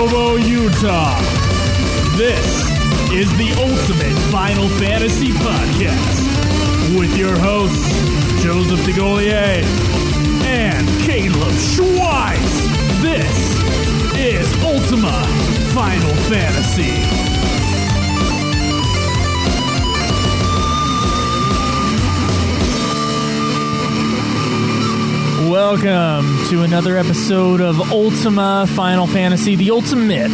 Provo, Utah. This is the ultimate Final Fantasy podcast with your hosts, Joseph DeGolier and Caleb Schweiss. This is Ultima Final Fantasy. Welcome to another episode of Ultima Final Fantasy, the ultimate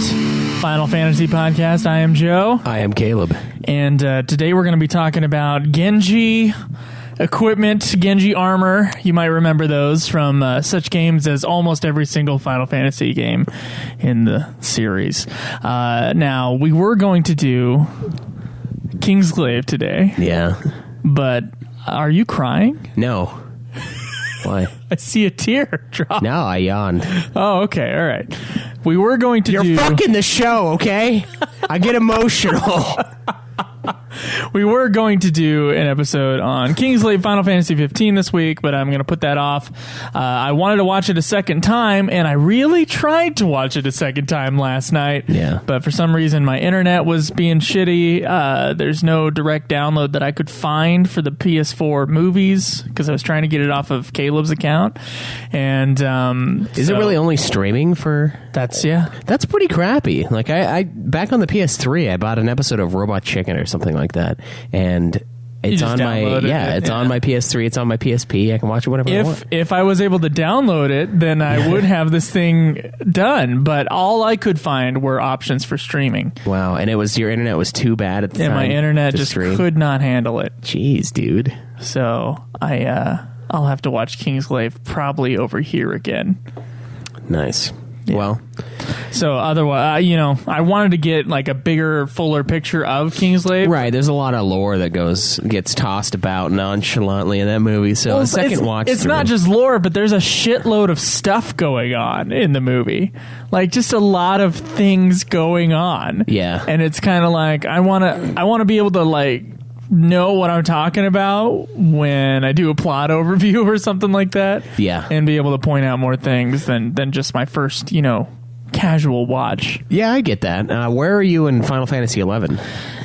Final Fantasy podcast. I am Joe. I am Caleb. And today we're going to be talking about Genji equipment, Genji armor. You might remember those from such games as almost every single Final Fantasy game in the series. Now, we were going to do Kingsglaive today. Yeah. But are you crying? No. Why? I see a tear drop. No, I yawned. Oh, okay. All right. We were going to You're fucking the show, okay? I get emotional. We were going to do an episode on Kingsglaive Final Fantasy XV this week, but I'm going to put that off. I wanted to watch it a second time, and I really tried to watch it a second time last night. Yeah. But for some reason, my internet was being shitty. There's no direct download that I could find for the PS4 movies because I was trying to get it off of Caleb's account. And is it really only streaming for? That's pretty crappy. Like I back on the PS3, I bought an episode of Robot Chicken or something like that, and it's on my on my PS3. It's on my PSP. I can watch it whenever I want. If I was able to download it, then I would have this thing done. But all I could find were options for streaming. Wow, and your internet was too bad at the time. And my internet just could not handle it. Jeez, dude. So I'll have to watch Kingsglaive probably over here again. Nice. Yeah. Well, so otherwise, I wanted to get like a bigger, fuller picture of Kingsglaive. Right, there's a lot of lore that gets tossed about nonchalantly in that movie. So a second watch, it's not just lore, but there's a shitload of stuff going on in the movie, like just a lot of things going on. Yeah, and it's kind of like I want to be able to like know what I'm talking about when I do a plot overview or something like that. Yeah. And be able to point out more things than just my first, casual watch. Yeah, I get that. Where are you in Final Fantasy XI?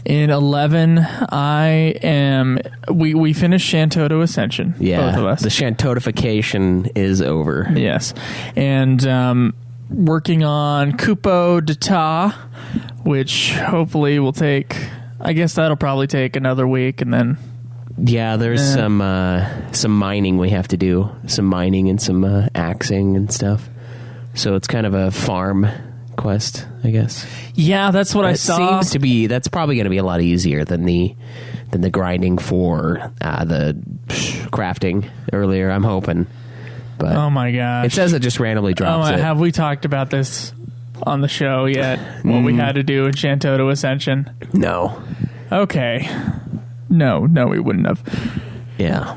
In 11, I am... We finished Shantotto Ascension, both of us. The Shantottification is over. Yes. And working on Kupo Data, which hopefully will take... I guess that'll probably take another week, and then... Yeah, there's some mining we have to do. Some mining and some axing and stuff. So it's kind of a farm quest, I guess. Yeah, that's what I saw. That's probably going to be a lot easier than the grinding for the crafting earlier, I'm hoping. But oh my gosh. It says it just randomly drops it. Have we talked about this on the show yet? What we had to do in Shantotto Ascension? No. Okay. No, we wouldn't have. Yeah.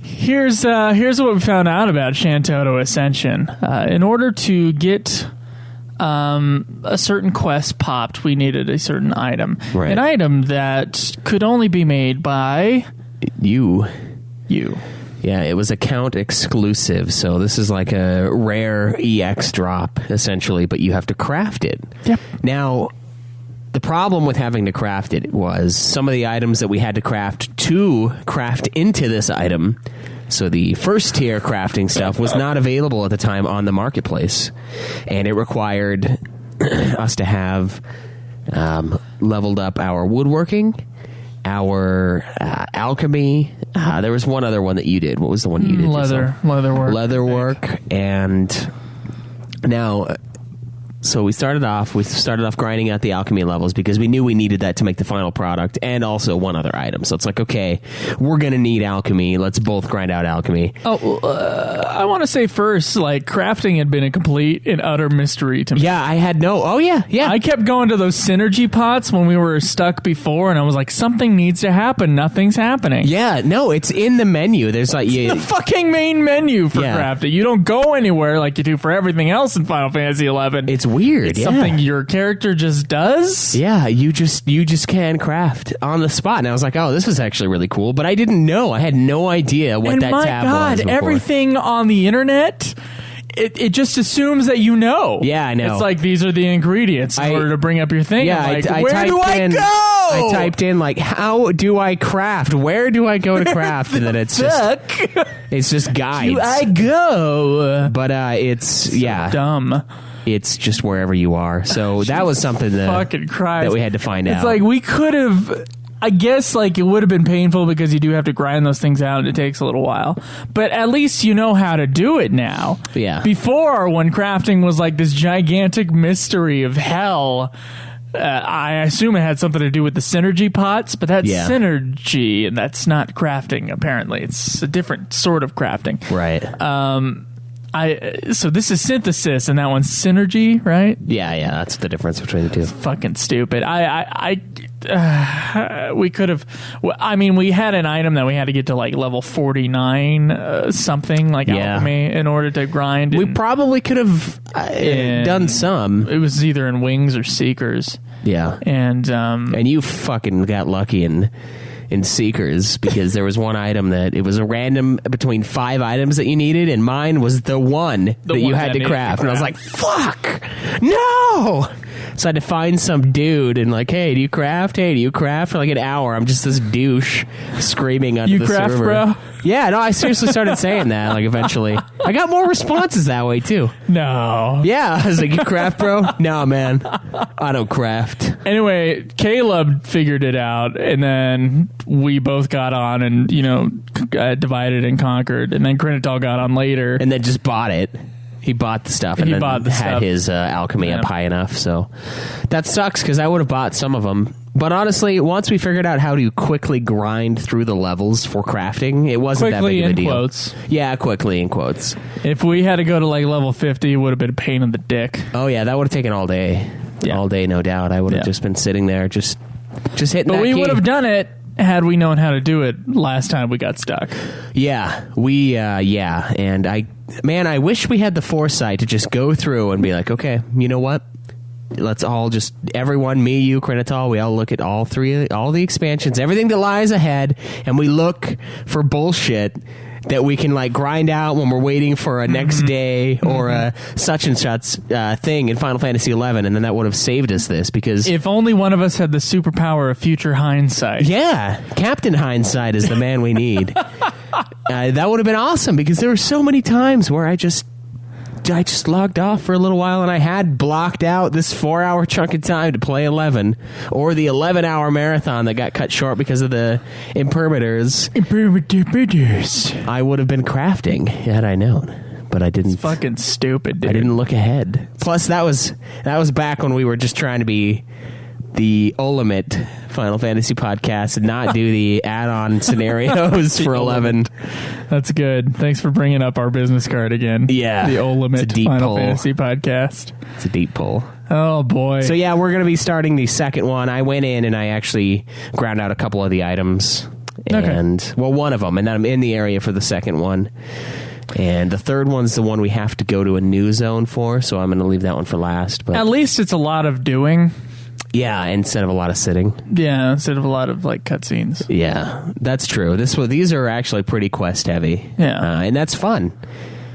Here's what we found out about Shantotto Ascension. In order to get a certain quest popped, we needed a certain item. Right. An item that could only be made by... You. Yeah, it was account exclusive, so this is like a rare EX drop, essentially, but you have to craft it. Yep. Now, the problem with having to craft it was some of the items that we had to craft into this item, so the first tier crafting stuff was not available at the time on the marketplace, and it required us to have leveled up our woodworking, our alchemy. There was one other one that you did. What was the one you did? Leatherwork. And now, so we started off grinding out the alchemy levels because we knew we needed that to make the final product, and also one other item. So it's like, okay, we're going to need alchemy. Let's both grind out alchemy. I want to say first, like, crafting had been a complete and utter mystery to me. Yeah, I had no... Oh, yeah. I kept going to those synergy pots when we were stuck before, and I was like, something needs to happen. Nothing's happening. Yeah, no, it's in the menu. There's like... the fucking main menu for crafting. You don't go anywhere like you do for everything else in Final Fantasy XI. It's weird. It's something your character just does. Yeah, you just can craft on the spot. And I was like, oh, this is actually really cool. But I didn't know. I had no idea what that tab was before. Everything on the internet it just assumes that you know. Yeah, I know. It's like, these are the ingredients in order to bring up your thing. Yeah, I'm like, I where typed do I in, go? I typed in, like, how do I craft? Where do I go to craft? And then it's just guides. Do I go? But it's, Dumb. it's just wherever you are. So that was something Fucking Christ. that we had to find out. It's like, we could have... I guess, like, it would have been painful because you do have to grind those things out and it takes a little while. But at least you know how to do it now. Yeah. Before, when crafting was like this gigantic mystery of hell, I assume it had something to do with the synergy pots, but that's synergy, and that's not crafting, apparently. It's a different sort of crafting. Right. So this is synthesis, and that one's synergy, right? Yeah, that's the difference between the two. Fucking stupid. We could have. I mean, we had an item that we had to get to like level 49, something like alchemy, in order to grind. We probably could have done some. It was either in wings or seekers. Yeah, and you fucking got lucky in Seekers, because there was one item that it was a random between 5 items that you needed, and mine was the one that you had to craft. And I was like, fuck, no! So I had to find some dude and like, hey, do you craft? Hey, do you craft? For like an hour, I'm just this douche screaming under the server. You craft, bro? Yeah, no, I seriously started saying that, like, eventually. I got more responses that way, too. No. Yeah, I was like, you craft, bro? No, man, I don't craft. Anyway, Caleb figured it out, and then we both got on and, divided and conquered, and then Krinital got on later. And then just bought it. He bought the stuff and had his alchemy up high enough. So that sucks, because I would have bought some of them. But honestly, once we figured out how to quickly grind through the levels for crafting, it wasn't that big of a deal. Quotes. Yeah, quickly in quotes. If we had to go to like level 50, it would have been a pain in the dick. Oh yeah, that would have taken all day. Yeah. All day, no doubt. I would have just been sitting there just hitting But that we key. would have done it had we known how to do it last time we got stuck. Yeah, and I wish we had the foresight to just go through and be like, okay, you know what? Let's all just, everyone, me, you, Krinital, we all look at all the expansions, everything that lies ahead, and we look for bullshit that we can like grind out when we're waiting for a next day or a such and such thing in Final Fantasy XI, and then that would have saved us this, because if only one of us had the superpower of future hindsight. Yeah, Captain Hindsight is the man we need. That would have been awesome, because there were so many times where I just logged off for a little while, and I had blocked out this 4-hour chunk of time to play 11, or the 11-hour marathon that got cut short because of the impermators. I would have been crafting had I known, but I didn't. It's fucking stupid, dude. I didn't look ahead. Plus, that was back when we were just trying to be the ultimate Final Fantasy podcast and not do the add-on scenarios for 11. That's good. Thanks for bringing up our business card again. Yeah. The ultimate Final Fantasy podcast. It's a deep pull. Oh, boy. So, yeah, we're going to be starting the second one. I went in and I actually ground out a couple of the items. And, well, one of them. And then I'm in the area for the second one. And the third one's the one we have to go to a new zone for, so I'm going to leave that one for last. But at least it's a lot of doing. Yeah, instead of a lot of sitting. Yeah, instead of a lot of like cutscenes. Yeah, that's true. These are actually pretty quest heavy. Yeah, and that's fun.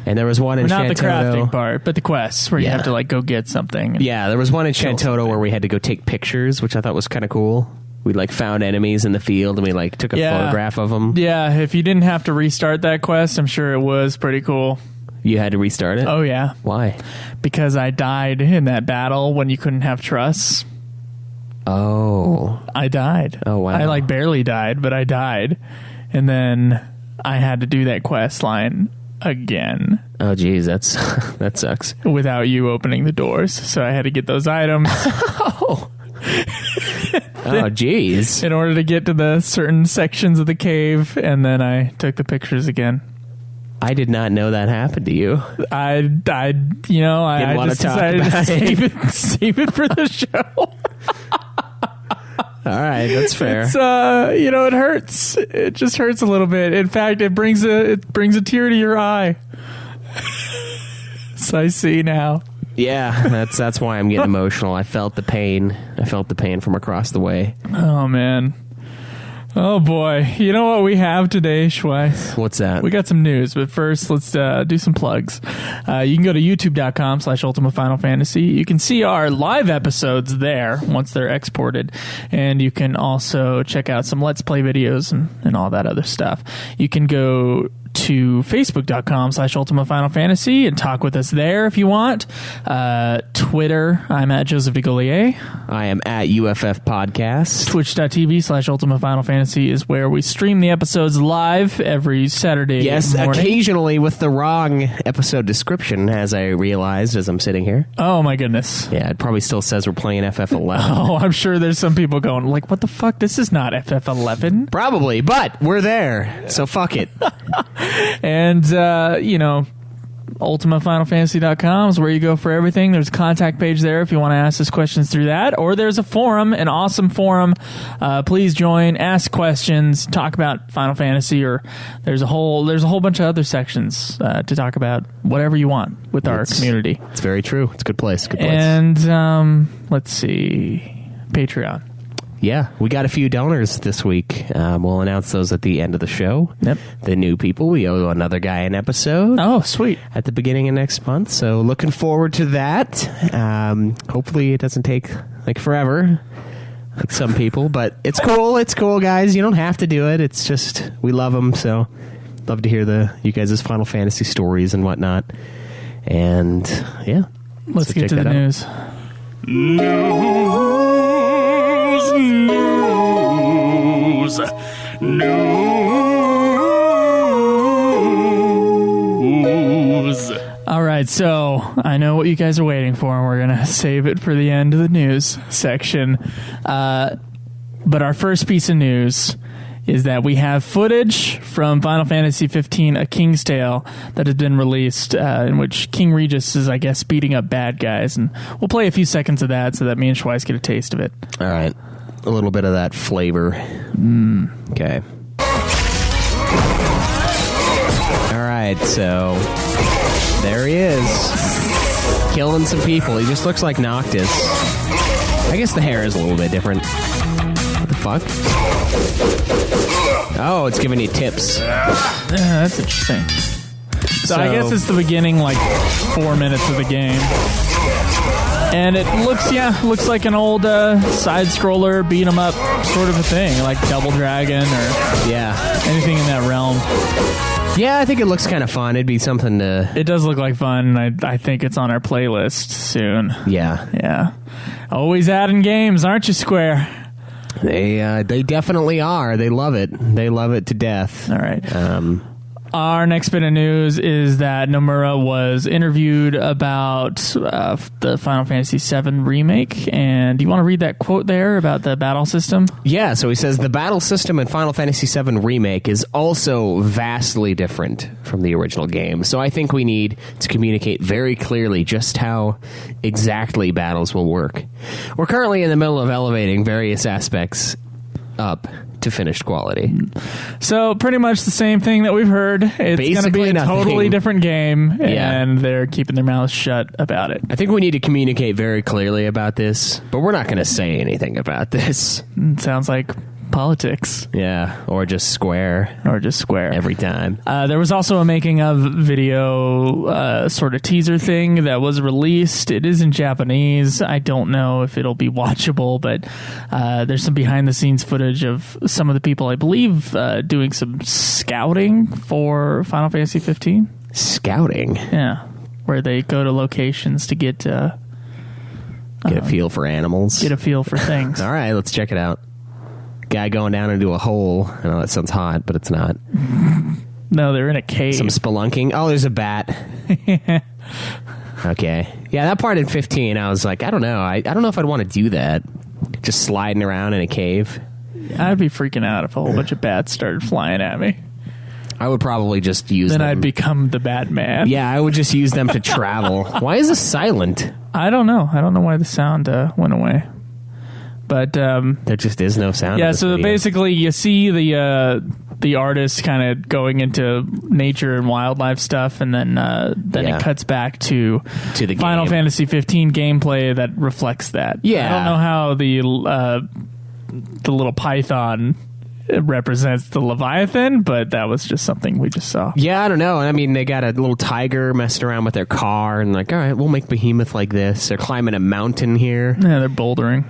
And there was one in not Shantotto. The crafting part, but the quests where you have to like go get something. Yeah, there was one in Shantotto where we had to go take pictures, which I thought was kind of cool. We like found enemies in the field and we like took a photograph of them. Yeah, if you didn't have to restart that quest, I'm sure it was pretty cool. You had to restart it? Oh yeah. Why? Because I died in that battle when you couldn't have trusts. Oh. I died. Oh, wow. I like barely died, but I died. And then I had to do that quest line again. Oh, geez, that sucks. Without you opening the doors. So I had to get those items. Oh, geez. In order to get to the certain sections of the cave, and then I took the pictures again. I did not know that happened to you. I just decided to save it for the show. All right, that's fair. It's it hurts. It just hurts a little bit. In fact, it brings a tear to your eye. So I see now. Yeah, that's why I'm getting emotional. I felt the pain. I felt the pain from across the way. Oh man. Oh boy. You know what we have today, Schweiss? What's that? We got some news, but first let's do some plugs. You can go to youtube.com/Ultima Final Fantasy. You can see our live episodes there once they're exported. And you can also check out some Let's Play videos and all that other stuff. You can go to facebook.com/Ultima Final Fantasy and talk with us there if you want. Twitter, I'm at Joseph DeGollier. I am at UFF Podcast. Twitch.tv/Ultima Final Fantasy is where we stream the episodes live every Saturday morning. Occasionally with the wrong episode description, as I realized as I'm sitting here. Oh my goodness. Yeah, it probably still says we're playing FF11. Oh, I'm sure there's some people going like, what the fuck? This is not FF11. Probably, but we're there, so fuck it. And, UltimaFinalFantasy.com is where you go for everything. There's a contact page there if you want to ask us questions through that. Or there's a forum, an awesome forum. Please join, ask questions, talk about Final Fantasy, or there's a whole bunch of other sections to talk about whatever you want with our community. It's very true. It's a good place. Good place. And let's see, Patreon. Yeah, we got a few donors this week. We'll announce those at the end of the show. Yep. The new people, we owe another guy an episode. Oh, sweet. At the beginning of next month. So looking forward to that. Hopefully it doesn't take like forever, like some people. But it's cool. It's cool, guys. You don't have to do it. It's just, we love them. So love to hear you guys' Final Fantasy stories and whatnot. And yeah. Let's get to the news. News. All right, so I know what you guys are waiting for, and we're going to save it for the end of the news section. But our first piece of news is that we have footage from Final Fantasy XV, A King's Tale, that has been released, in which King Regis is, I guess, beating up bad guys. And we'll play a few seconds of that so that me and Schweiss get a taste of it. All right. A little bit of that flavor. Okay. All right, so there he is. Killing some people. He just looks like Noctis. I guess the hair is a little bit different. What the fuck? Oh, it's giving you tips. That's interesting. So I guess it's the beginning, like, 4 minutes of the game. And it looks like an old side-scroller, beat-em-up sort of a thing, like Double Dragon or anything in that realm. Yeah, I think it looks kind of fun. It'd be something to... It does look like fun. I think it's on our playlist soon. Yeah. Yeah. Always adding games, aren't you, Square? They definitely are. They love it. They love it to death. All right. Our next bit of news is that Nomura was interviewed about the Final Fantasy VII remake. And do you want to read that quote there about the battle system? Yeah, so he says, the battle system in Final Fantasy VII remake is also vastly different from the original game. So I think we need to communicate very clearly just how exactly battles will work. We're currently in the middle of elevating various aspects up to finished quality. So pretty much the same thing that we've heard. It's going to be a totally different game, and they're keeping their mouths shut about it. I think we need to communicate very clearly about this, but we're not going to say anything about this. It sounds like politics. Yeah, or just Square. Every time. There was also a making of video sort of teaser thing that was released. It is in Japanese. I don't know if it'll be watchable, but there's some behind the scenes footage of some of the people, I believe, doing some scouting for Final Fantasy XV. Scouting? Yeah, where they go to locations to get a feel for animals. Get a feel for things. All right, let's check it out. Guy going down into a hole. I know that sounds hot, but it's not. No, they're in a cave. Some spelunking. Oh, there's a bat. Okay. Yeah, that part in 15, I was like, I don't know. I don't know if I'd want to do that. Just sliding around in a cave. I'd be freaking out if a whole bunch of bats started flying at me. I would probably just use them. Then I'd become the Batman. Yeah, I would just use them to travel. Why is this silent? I don't know. I don't know why the sound went away. But there just is no sound. Yeah, so basically you see the artist kind of going into nature and wildlife stuff, and then it cuts back to the Final Fantasy XV gameplay that reflects that. Yeah, I don't know how the little python it represents the Leviathan, but that was just something we just saw. Yeah, I don't know. I mean, they got a little tiger messing around with their car and like, all right, we'll make Behemoth like this. They're climbing a mountain here. Yeah, they're bouldering.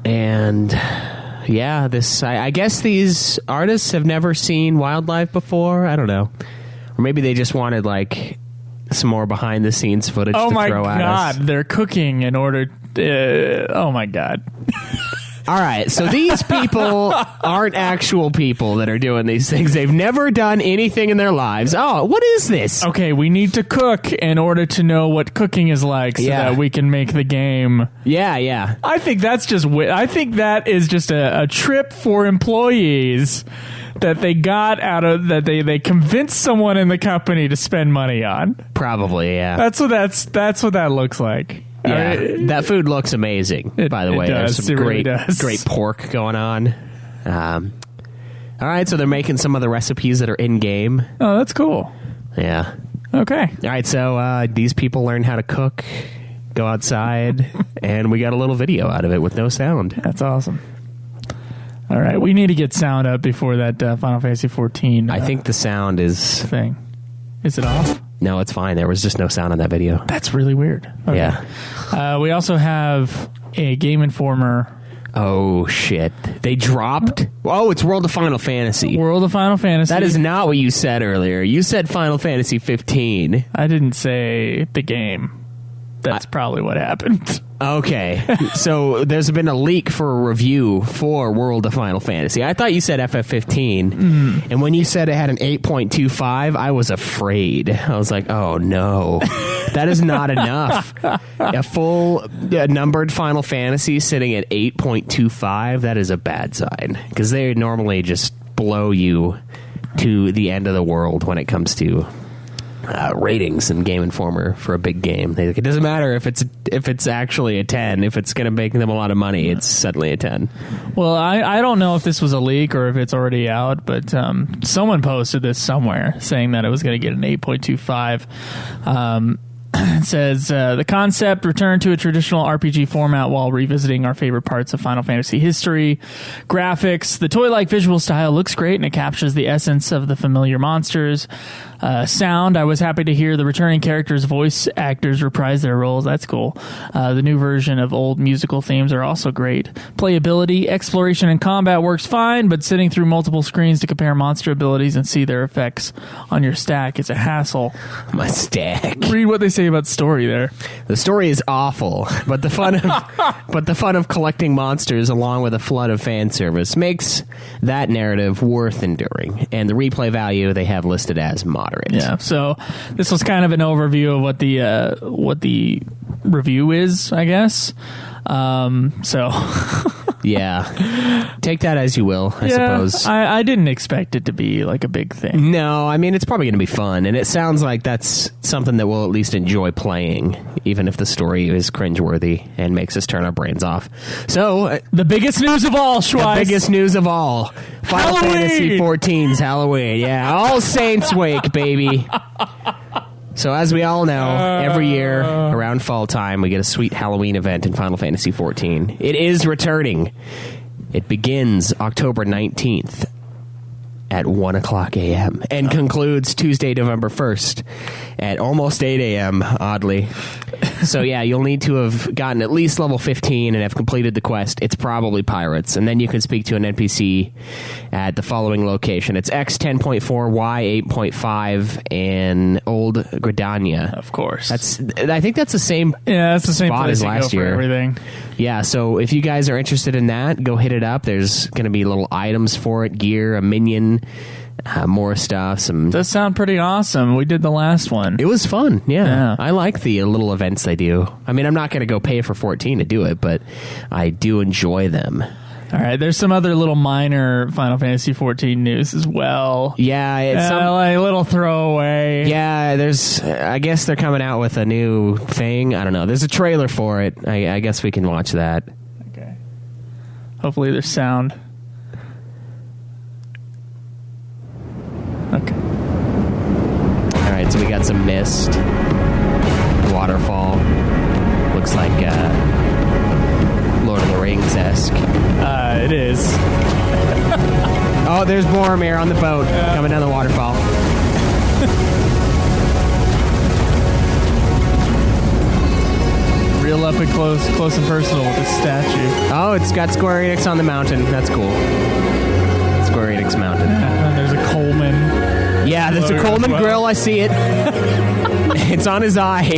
And yeah, I guess these artists have never seen wildlife before. I don't know. Or maybe they just wanted like some more behind the scenes footage to throw at us. They're cooking in order oh my god. All right, so these people aren't actual people that are doing these things. They've never done anything in their lives. Oh, what is this? Okay, we need to cook in order to know what cooking is like so that we can make the game. Yeah. I think that's just I think that is just a trip for employees that they got out of that they convinced someone in the company to spend money on. Probably, yeah. That's what that looks like. Yeah, that food looks amazing. By the way, there's some great pork going on. All right, so they're making some of the recipes that are in game. Oh, that's cool. Yeah. Okay. All right, so these people learn how to cook, go outside, and we got a little video out of it with no sound. That's awesome. All right, we need to get sound up before that Final Fantasy XIV. I think the sound is thing. Is it off? No, it's fine. There was just no sound on that video. That's really weird. Okay. Yeah. We also have a Game Informer. Oh, shit. They dropped... Oh, it's World of Final Fantasy. World of Final Fantasy. That is not what you said earlier. You said Final Fantasy 15. I didn't say the game. That's probably what happened. Okay. So there's been a leak for a review for World of Final Fantasy. I thought you said FF15. And when you said it had an 8.25, I was afraid. I was like, oh, no. That is not enough. A full numbered Final Fantasy sitting at 8.25, that is a bad sign. Because they normally just blow you to the end of the world when it comes to ratings and Game Informer for a big game. It doesn't matter if it's actually a 10. If it's going to make them a lot of money, it's suddenly a 10. Well, I don't know if this was a leak or if it's already out, but someone posted this somewhere saying that it was going to get an 8.25. It says, the concept returned to a traditional RPG format while revisiting our favorite parts of Final Fantasy history. Graphics, the toy-like visual style looks great and it captures the essence of the familiar monsters. Sound, I was happy to hear the returning characters' voice actors reprise their roles. That's cool. The new version of old musical themes are also great. Playability, exploration, and combat works fine, but sitting through multiple screens to compare monster abilities and see their effects on your stack is a hassle. My stack. Read what they say about story there. The story is awful, but the fun of collecting monsters along with a flood of fan service makes that narrative worth enduring. And the replay value they have listed as moderate. Yeah, so this was kind of an overview of what the review is, I guess. So yeah, take that as you will, I suppose. I didn't expect it to be like a big thing. No, I mean, it's probably going to be fun, and it sounds like that's something that we'll at least enjoy playing, even if the story is cringeworthy and makes us turn our brains off. So, the biggest news of all, Schweiss. The biggest news of all. Final Fantasy XIV's Halloween. Yeah, All Saints Wake, baby. So as we all know, every year around fall time, we get a sweet Halloween event in Final Fantasy XIV. It is returning. It begins October 19th at 1 o'clock a.m. and concludes Tuesday, November 1st at almost 8 a.m., oddly. So yeah, you'll need to have gotten at least level 15 and have completed the quest. It's probably pirates. And then you can speak to an NPC at the following location. It's X 10.4, Y 8.5, and Old Gridania. Of course. I think that's the same that's the same spot place as last year. Everything. Yeah, so if you guys are interested in that, go hit it up. There's going to be little items for it, gear, a minion, more stuff. Does sound pretty awesome. We did the last one. It was fun, yeah. I like the little events they do. I mean, I'm not going to go pay for 14 to do it, but I do enjoy them. All right, there's some other little minor Final Fantasy XIV news as well. Yeah, it's like a little throwaway. Yeah, I guess they're coming out with a new thing. I don't know. There's a trailer for it. I guess we can watch that. Okay. Hopefully there's sound. Okay. All right, so we got some mist, waterfall. Looks like Lord of the Rings-esque. It is. there's Boromir on the boat coming down the waterfall. Real up and close and personal with this statue. Oh, it's got Square Enix on the mountain. That's cool. Square Enix mountain. And there's a Coleman. Yeah, there's a Coleman grill. I see it. It's on his eye.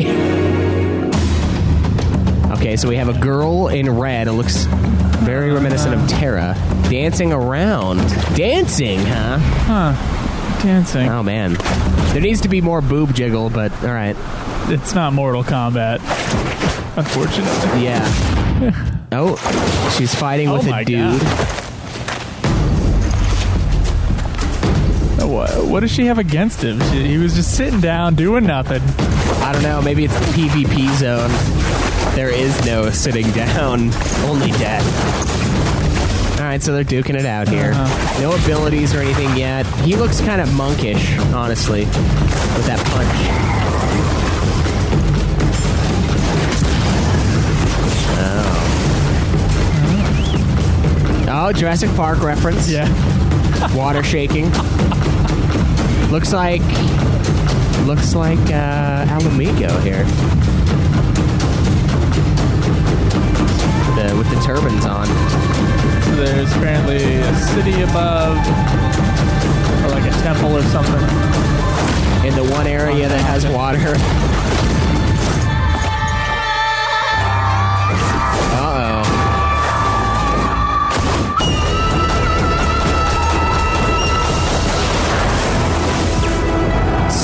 Okay, so we have a girl in red. It looks very reminiscent of Terra. Dancing around. Dancing, huh? Huh. Dancing. Oh, man. There needs to be more boob jiggle, but all right. It's not Mortal Kombat. Unfortunately. Yeah. Oh, she's fighting with a dude. What does she have against him? He was just sitting down doing nothing. I don't know. Maybe it's the PvP zone. There is no sitting down. Only death. All right, so they're duking it out here. No abilities or anything yet. He looks kind of monkish, honestly, with that punch. Oh, Jurassic Park reference. Yeah. Water shaking. Looks like Alamigo here. With the turbines on. There's apparently a city above, or like a temple or something. In the one area that has water.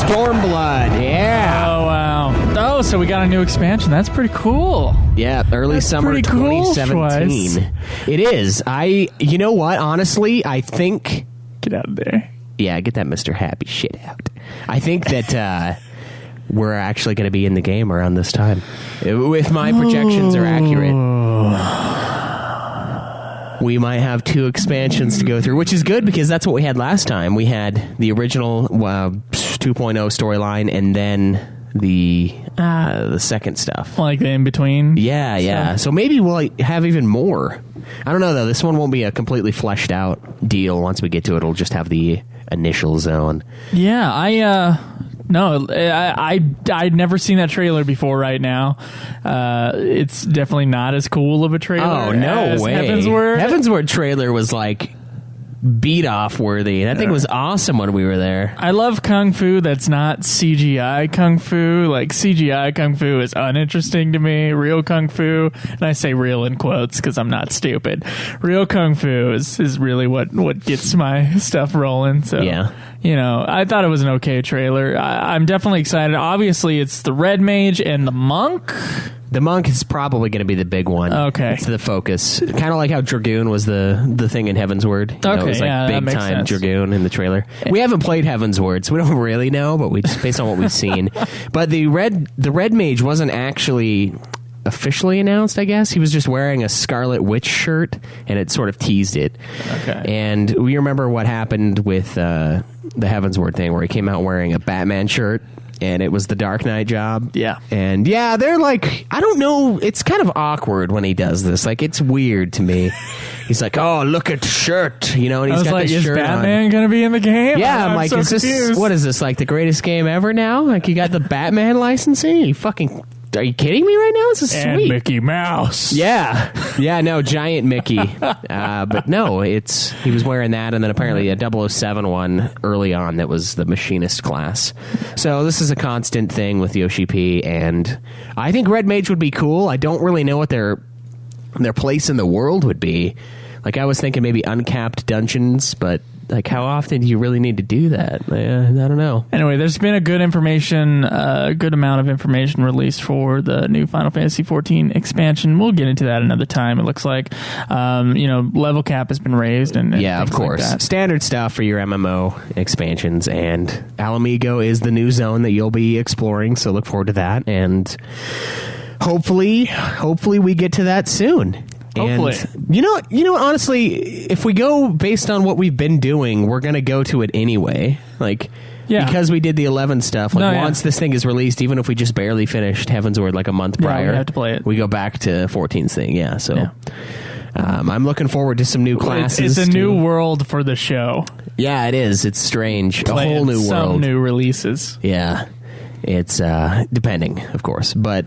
Stormblood, yeah. Oh, wow. Oh, so we got a new expansion. That's pretty cool. Yeah, early summer 2017. Cool, it is. You know what? Honestly, I think... Get out of there. Yeah, get that Mr. Happy shit out. I think that we're actually going to be in the game around this time. If my projections are accurate. We might have 2 expansions to go through, which is good because that's what we had last time. We had the original 2.0 storyline and then the second stuff. Like the in-between? Yeah. So maybe we'll have even more. I don't know, though. This one won't be a completely fleshed out deal. Once we get to it, it'll just have the initial zone. Yeah, I'd never seen that trailer before right now. It's definitely not as cool of a trailer. Oh, no way. Heavensward trailer was like beat off worthy. That thing was awesome when we were there. I love Kung Fu that's not CGI Kung Fu. Like, CGI Kung Fu is uninteresting to me. Real Kung Fu, and I say real in quotes because I'm not stupid. Real Kung Fu is really what gets my stuff rolling. So, yeah. You know, I thought it was an okay trailer. I'm definitely excited. Obviously, it's the Red Mage and the Monk. The Monk is probably going to be the big one. Okay. It's the focus. Kind of like how Dragoon was the thing in Heavensward. You know, it was like big time Dragoon in the trailer. We haven't played Heavensward, so we don't really know, but we just based on what we've seen. But the Red Mage wasn't actually officially announced, I guess. He was just wearing a Scarlet Witch shirt, and it sort of teased it. Okay. And we remember what happened with the Heavensward thing, where he came out wearing a Batman shirt, and it was the Dark Knight job. Yeah. And yeah, they're like, I don't know, it's kind of awkward when he does this. Like, it's weird to me. He's like, oh, look at the shirt, you know, and he's got like, this shirt on. Is Batman going to be in the game? Yeah, I'm like, so is confused. What is this, like the greatest game ever now? Like, you got the Batman licensing? Are you kidding me right now? This is and sweet. Mickey Mouse. Yeah. Yeah, no, giant Mickey. But no, he was wearing that, and then apparently a 007 one early on that was the machinist class. So this is a constant thing with Yoshi P, and I think Red Mage would be cool. I don't really know what their place in the world would be. Like, I was thinking maybe uncapped dungeons, but like, how often do you really need to do that? I don't know. Anyway, there's been a good amount of information released for the new Final Fantasy XIV expansion. We'll get into that another time. It looks like, level cap has been raised, and yeah, of course, like standard stuff for your MMO expansions. And Alamigo is the new zone that you'll be exploring, so look forward to that. And hopefully we get to that soon. Hopefully. And you know, honestly, if we go based on what we've been doing, we're going to go to it anyway. Like, because we did the 11 stuff. Like, once this thing is released, even if we just barely finished Heavensward like a month prior, we have to play it. We go back to 14's thing. Yeah, so I'm looking forward to some new classes. It's a new world for the show. Yeah, it is. It's strange. A whole new world. Some new releases. Yeah. It's depending, of course. But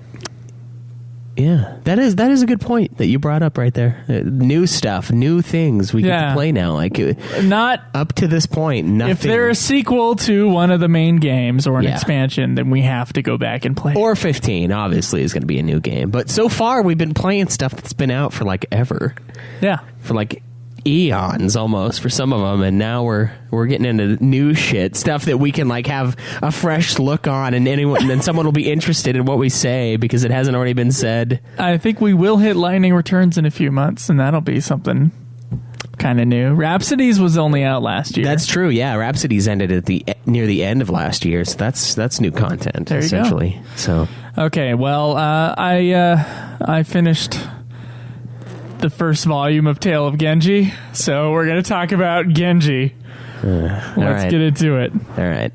yeah, that is a good point that you brought up right there. New stuff, new things we get to play now. Like not up to this point, nothing. If they're a sequel to one of the main games or an expansion, then we have to go back and play. Or 15, obviously, is going to be a new game. But so far, we've been playing stuff that's been out for like ever. Yeah, for like eons almost for some of them, and now we're getting into new stuff that we can like have a fresh look on, and then someone will be interested in what we say because it hasn't already been said. I think we will hit Lightning Returns in a few months, and that'll be something kind of new. Rhapsodies was only out last year. That's true. Yeah, Rhapsodies ended at near the end of last year, so that's new content there essentially. Go. So okay, well, I finished the first volume of Tale of Genji, so we're going to talk about Genji. Let's get into it. All right.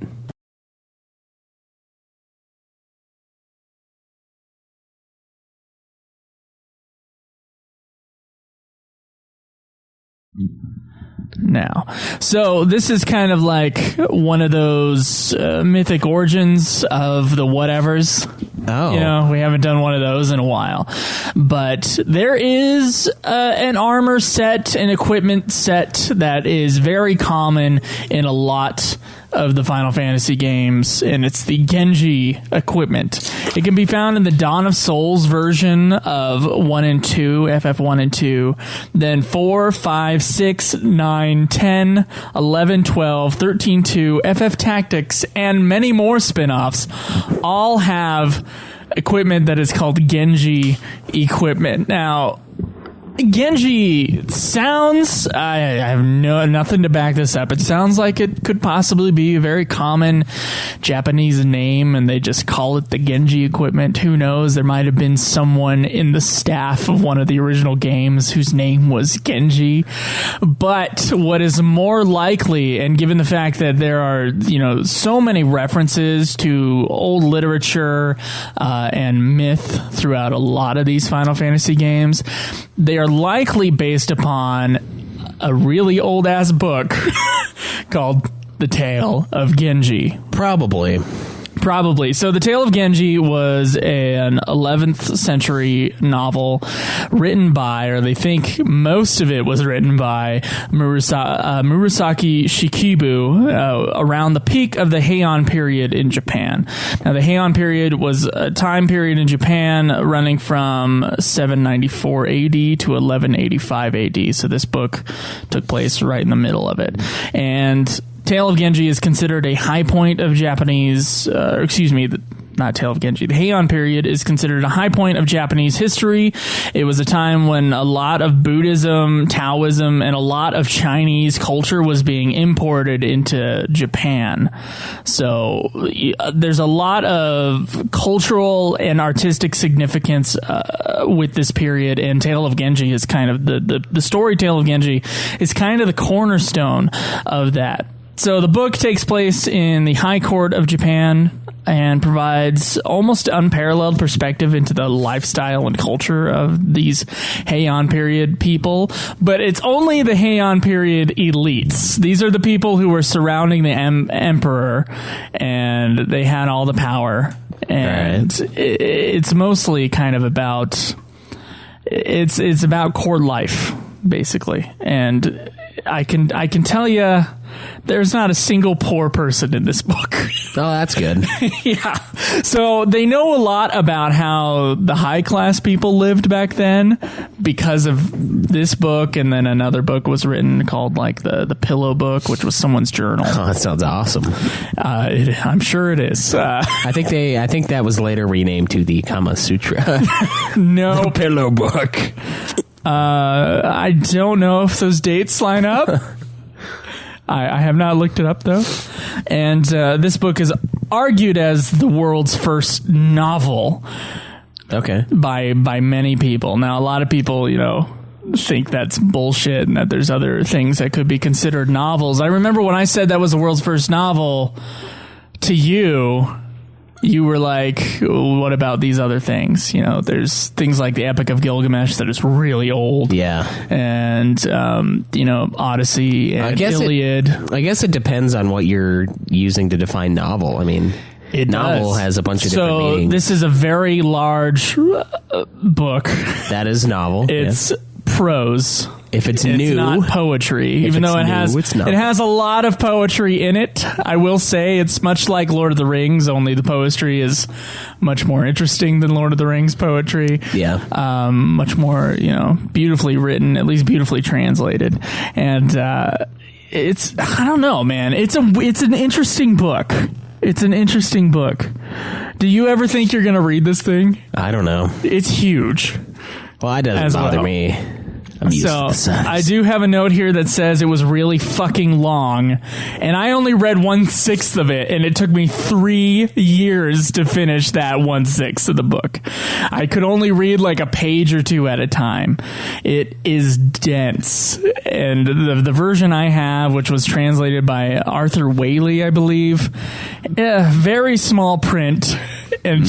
Now, so this is kind of like one of those mythic origins of the whatevers. Oh. You know, we haven't done one of those in a while. But there is an armor set, an equipment set that is very common in a lot of the Final Fantasy games, and it's the Genji equipment. It can be found in the Dawn of Souls version of 1 and 2, FF1 and 2, then 4, 5, 6, 9, 10, 11, 12, 13, 2, FF Tactics, and many more spin-offs all have equipment that is called Genji equipment. Now, Genji sounds, I have nothing to back this up. It sounds like it could possibly be a very common Japanese name, and they just call it the Genji equipment. Who knows? There might have been someone in the staff of one of the original games whose name was Genji. But what is more likely, and given the fact that there are, so many references to old literature and myth throughout a lot of these Final Fantasy games, they are likely based upon a really old ass book called The Tale of Genji. Probably. So The Tale of Genji was an 11th century novel written by, or they think most of it was written by, Murasaki Shikibu around the peak of the Heian period in Japan. Now, the Heian period was a time period in Japan running from 794 AD to 1185 AD. So this book took place right in the middle of it. And Tale of Genji is considered a high point of Japanese, not Tale of Genji. The Heian period is considered a high point of Japanese history. It was a time when a lot of Buddhism, Taoism, and a lot of Chinese culture was being imported into Japan. So there's a lot of cultural and artistic significance with this period, and Tale of Genji is kind of the story Tale of Genji is kind of the cornerstone of that. So the book takes place in the High Court of Japan and provides almost unparalleled perspective into the lifestyle and culture of these Heian period people. But it's only the Heian period elites. These are the people who were surrounding the emperor, and they had all the power. And it's mostly kind of about it's about court life, basically. And I can tell you, there's not a single poor person in this book. Oh, that's good. Yeah. So they know a lot about how the high class people lived back then because of this book, and then another book was written called like the Pillow Book, which was someone's journal. Oh, that sounds awesome. I'm sure it is. I think that was later renamed to the Kama Sutra. No. The Pillow Book. I don't know if those dates line up. I have not looked it up, though. And this book is argued as the world's first novel. Okay. By many people. Now, a lot of people, think that's bullshit and that there's other things that could be considered novels. I remember when I said that was the world's first novel to you, you were like, what about these other things? You know, there's things like the Epic of Gilgamesh that is really old. Yeah. And, you know, Odyssey and Iliad. I guess it depends on what you're using to define novel. I mean, novel has a bunch of different meanings. So this is a very large book. That is novel. It's prose. If it's new, it's not poetry. Even though it has a lot of poetry in it. I will say it's much like Lord of the Rings, only the poetry is much more interesting than Lord of the Rings poetry. Yeah, much more, you know, beautifully written, at least beautifully translated, and it's, I don't know, man. It's an interesting book. It's an interesting book. Do you ever think you're going to read this thing? I don't know. It's huge. Well, it doesn't bother me. I'm used to the size. I do have a note here that says it was really fucking long, and I only read 1/6 of it, and it took me 3 years to finish that 1/6 of the book. I could only read like a page or two at a time. It is dense, and the version I have, which was translated by Arthur Whaley, I believe, very small print, and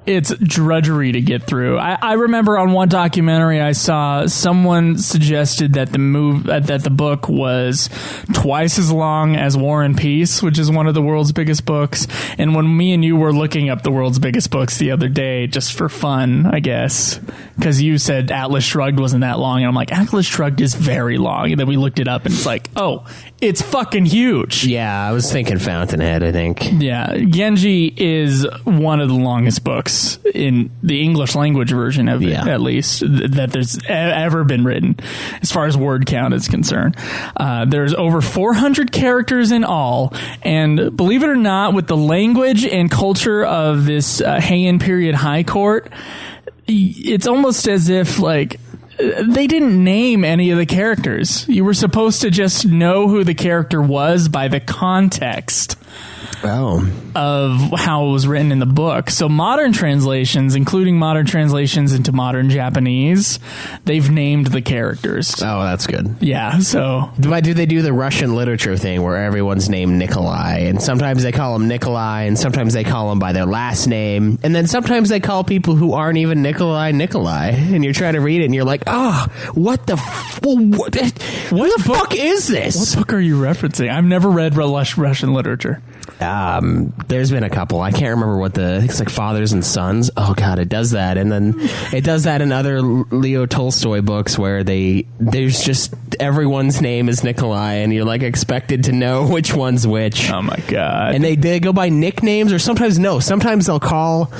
it's drudgery to get through. I remember on one documentary I saw someone suggested that the book was twice as long as War and Peace, which is one of the world's biggest books. And when me and you were looking up the world's biggest books the other day, just for fun, I guess, because you said Atlas Shrugged wasn't that long, and I'm like, Atlas Shrugged is very long. And then we looked it up, and it's like, oh, it's fucking huge. Yeah, I was thinking Fountainhead, I think. Yeah, Genji is one of the longest books in the English language version of it, at least, that there's ever been written, as far as word count is concerned. There's over 400 characters in all, and believe it or not, with the language and culture of this Heian period high court, it's almost as if, like, they didn't name any of the characters. You were supposed to just know who the character was by the context of how it was written in the book. So modern translations, including modern translations into modern Japanese, they've named the characters. Oh, that's good. Yeah, so... Why do they do the Russian literature thing where everyone's named Nikolai, and sometimes they call him Nikolai, and sometimes they call him by their last name, and then sometimes they call people who aren't even Nikolai, and you're trying to read it, and you're like, oh, what the fuck is this? What book are you referencing? I've never read Russian literature. There's been a couple. I can't remember what it's like Fathers and Sons. Oh god, it does that. And then it does that in other Leo Tolstoy books where there's just everyone's name is Nikolai, and you're like expected to know which one's which. Oh my god. And they go by nicknames, or sometimes they'll call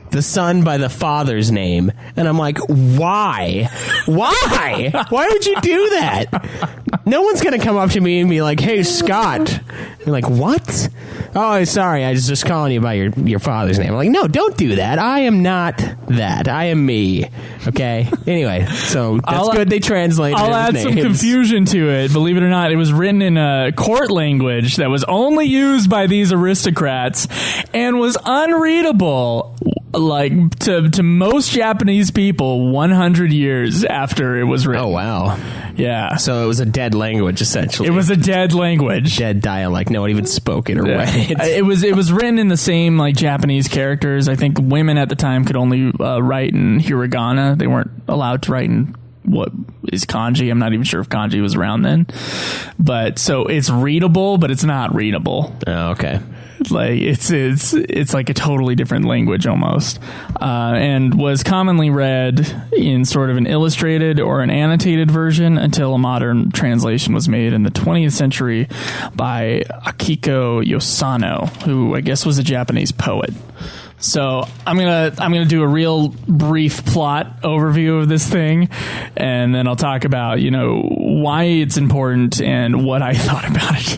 the son by the father's name, and I'm like, why would you do that? No one's gonna come up to me and be like, hey Scott. You're like, what? Oh, sorry, I was just calling you by your father's name. I'm like, no, don't do that. I am not that. I am me. Okay. Anyway, so that's good. They translated. I'll add some confusion to it. Believe it or not, it was written in a court language that was only used by these aristocrats and was unreadable, like to most Japanese people 100 years after it was written. Oh wow. Yeah. So it was a dead language, essentially. It was a dead language. Dead dialect. No one even spoke it or read it. It was written in the same like Japanese characters. I think women at the time could only write in hiragana. They weren't allowed to write in what is kanji. I'm not even sure if kanji was around then. But so it's readable, but it's not readable. Oh, okay. Like it's like a totally different language almost, and was commonly read in sort of an illustrated or an annotated version until a modern translation was made in the 20th century by Akiko Yosano, who I guess was a Japanese poet. So I'm gonna do a real brief plot overview of this thing, and then I'll talk about why it's important and what I thought about it.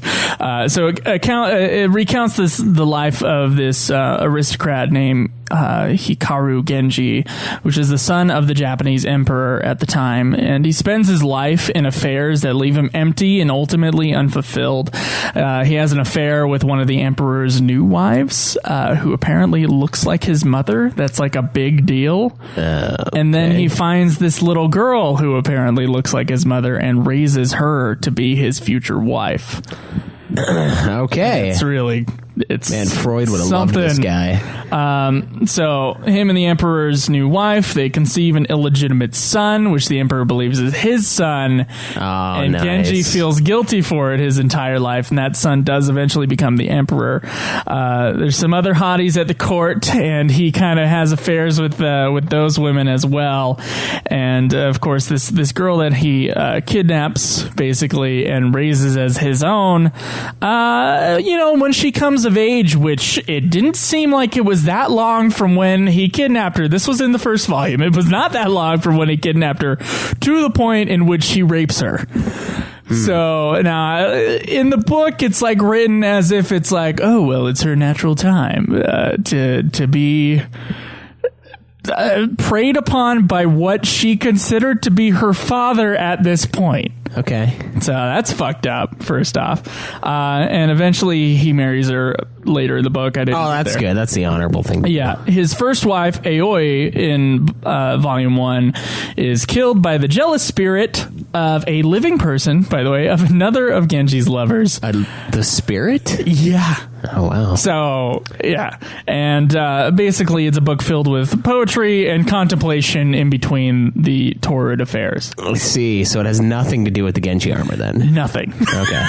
So it recounts the life of this aristocrat named Hikaru Genji, which is the son of the Japanese emperor at the time, and he spends his life in affairs that leave him empty and ultimately unfulfilled. He has an affair with one of the emperor's new wives, who apparently looks like his mother. That's like a big deal. And then he finds this little girl who apparently looks like his mother and raises her to be his future wife. Okay. It's really It's Man, Freud would have loved this guy. So him and the Emperor's new wife, they conceive an illegitimate son, which the Emperor believes is his son. And nice. Genji feels guilty for it his entire life, and that son does eventually become the Emperor. There's some other hotties at the court, and he kind of has affairs with those women as well. And of course, this girl that he kidnaps basically and raises as his own, when she comes of age, which it didn't seem like it was that long from when he kidnapped her. This was in the first volume. It was not that long from when he kidnapped her to the point in which he rapes her. So now in the book, it's like written as if it's like, oh, well, it's her natural time to be preyed upon by what she considered to be her father at this point. Okay. So that's fucked up, first off. And eventually he marries her later in the book. That's good. That's the honorable thing. Yeah. His first wife, Aoi, in Volume 1, is killed by the jealous spirit of a living person, by the way, of another of Genji's lovers. The spirit? Yeah. Oh, wow. So, yeah. And basically, it's a book filled with poetry and contemplation in between the torrid affairs. I see. So it has nothing to do with the Genji armor, then? Nothing. Okay.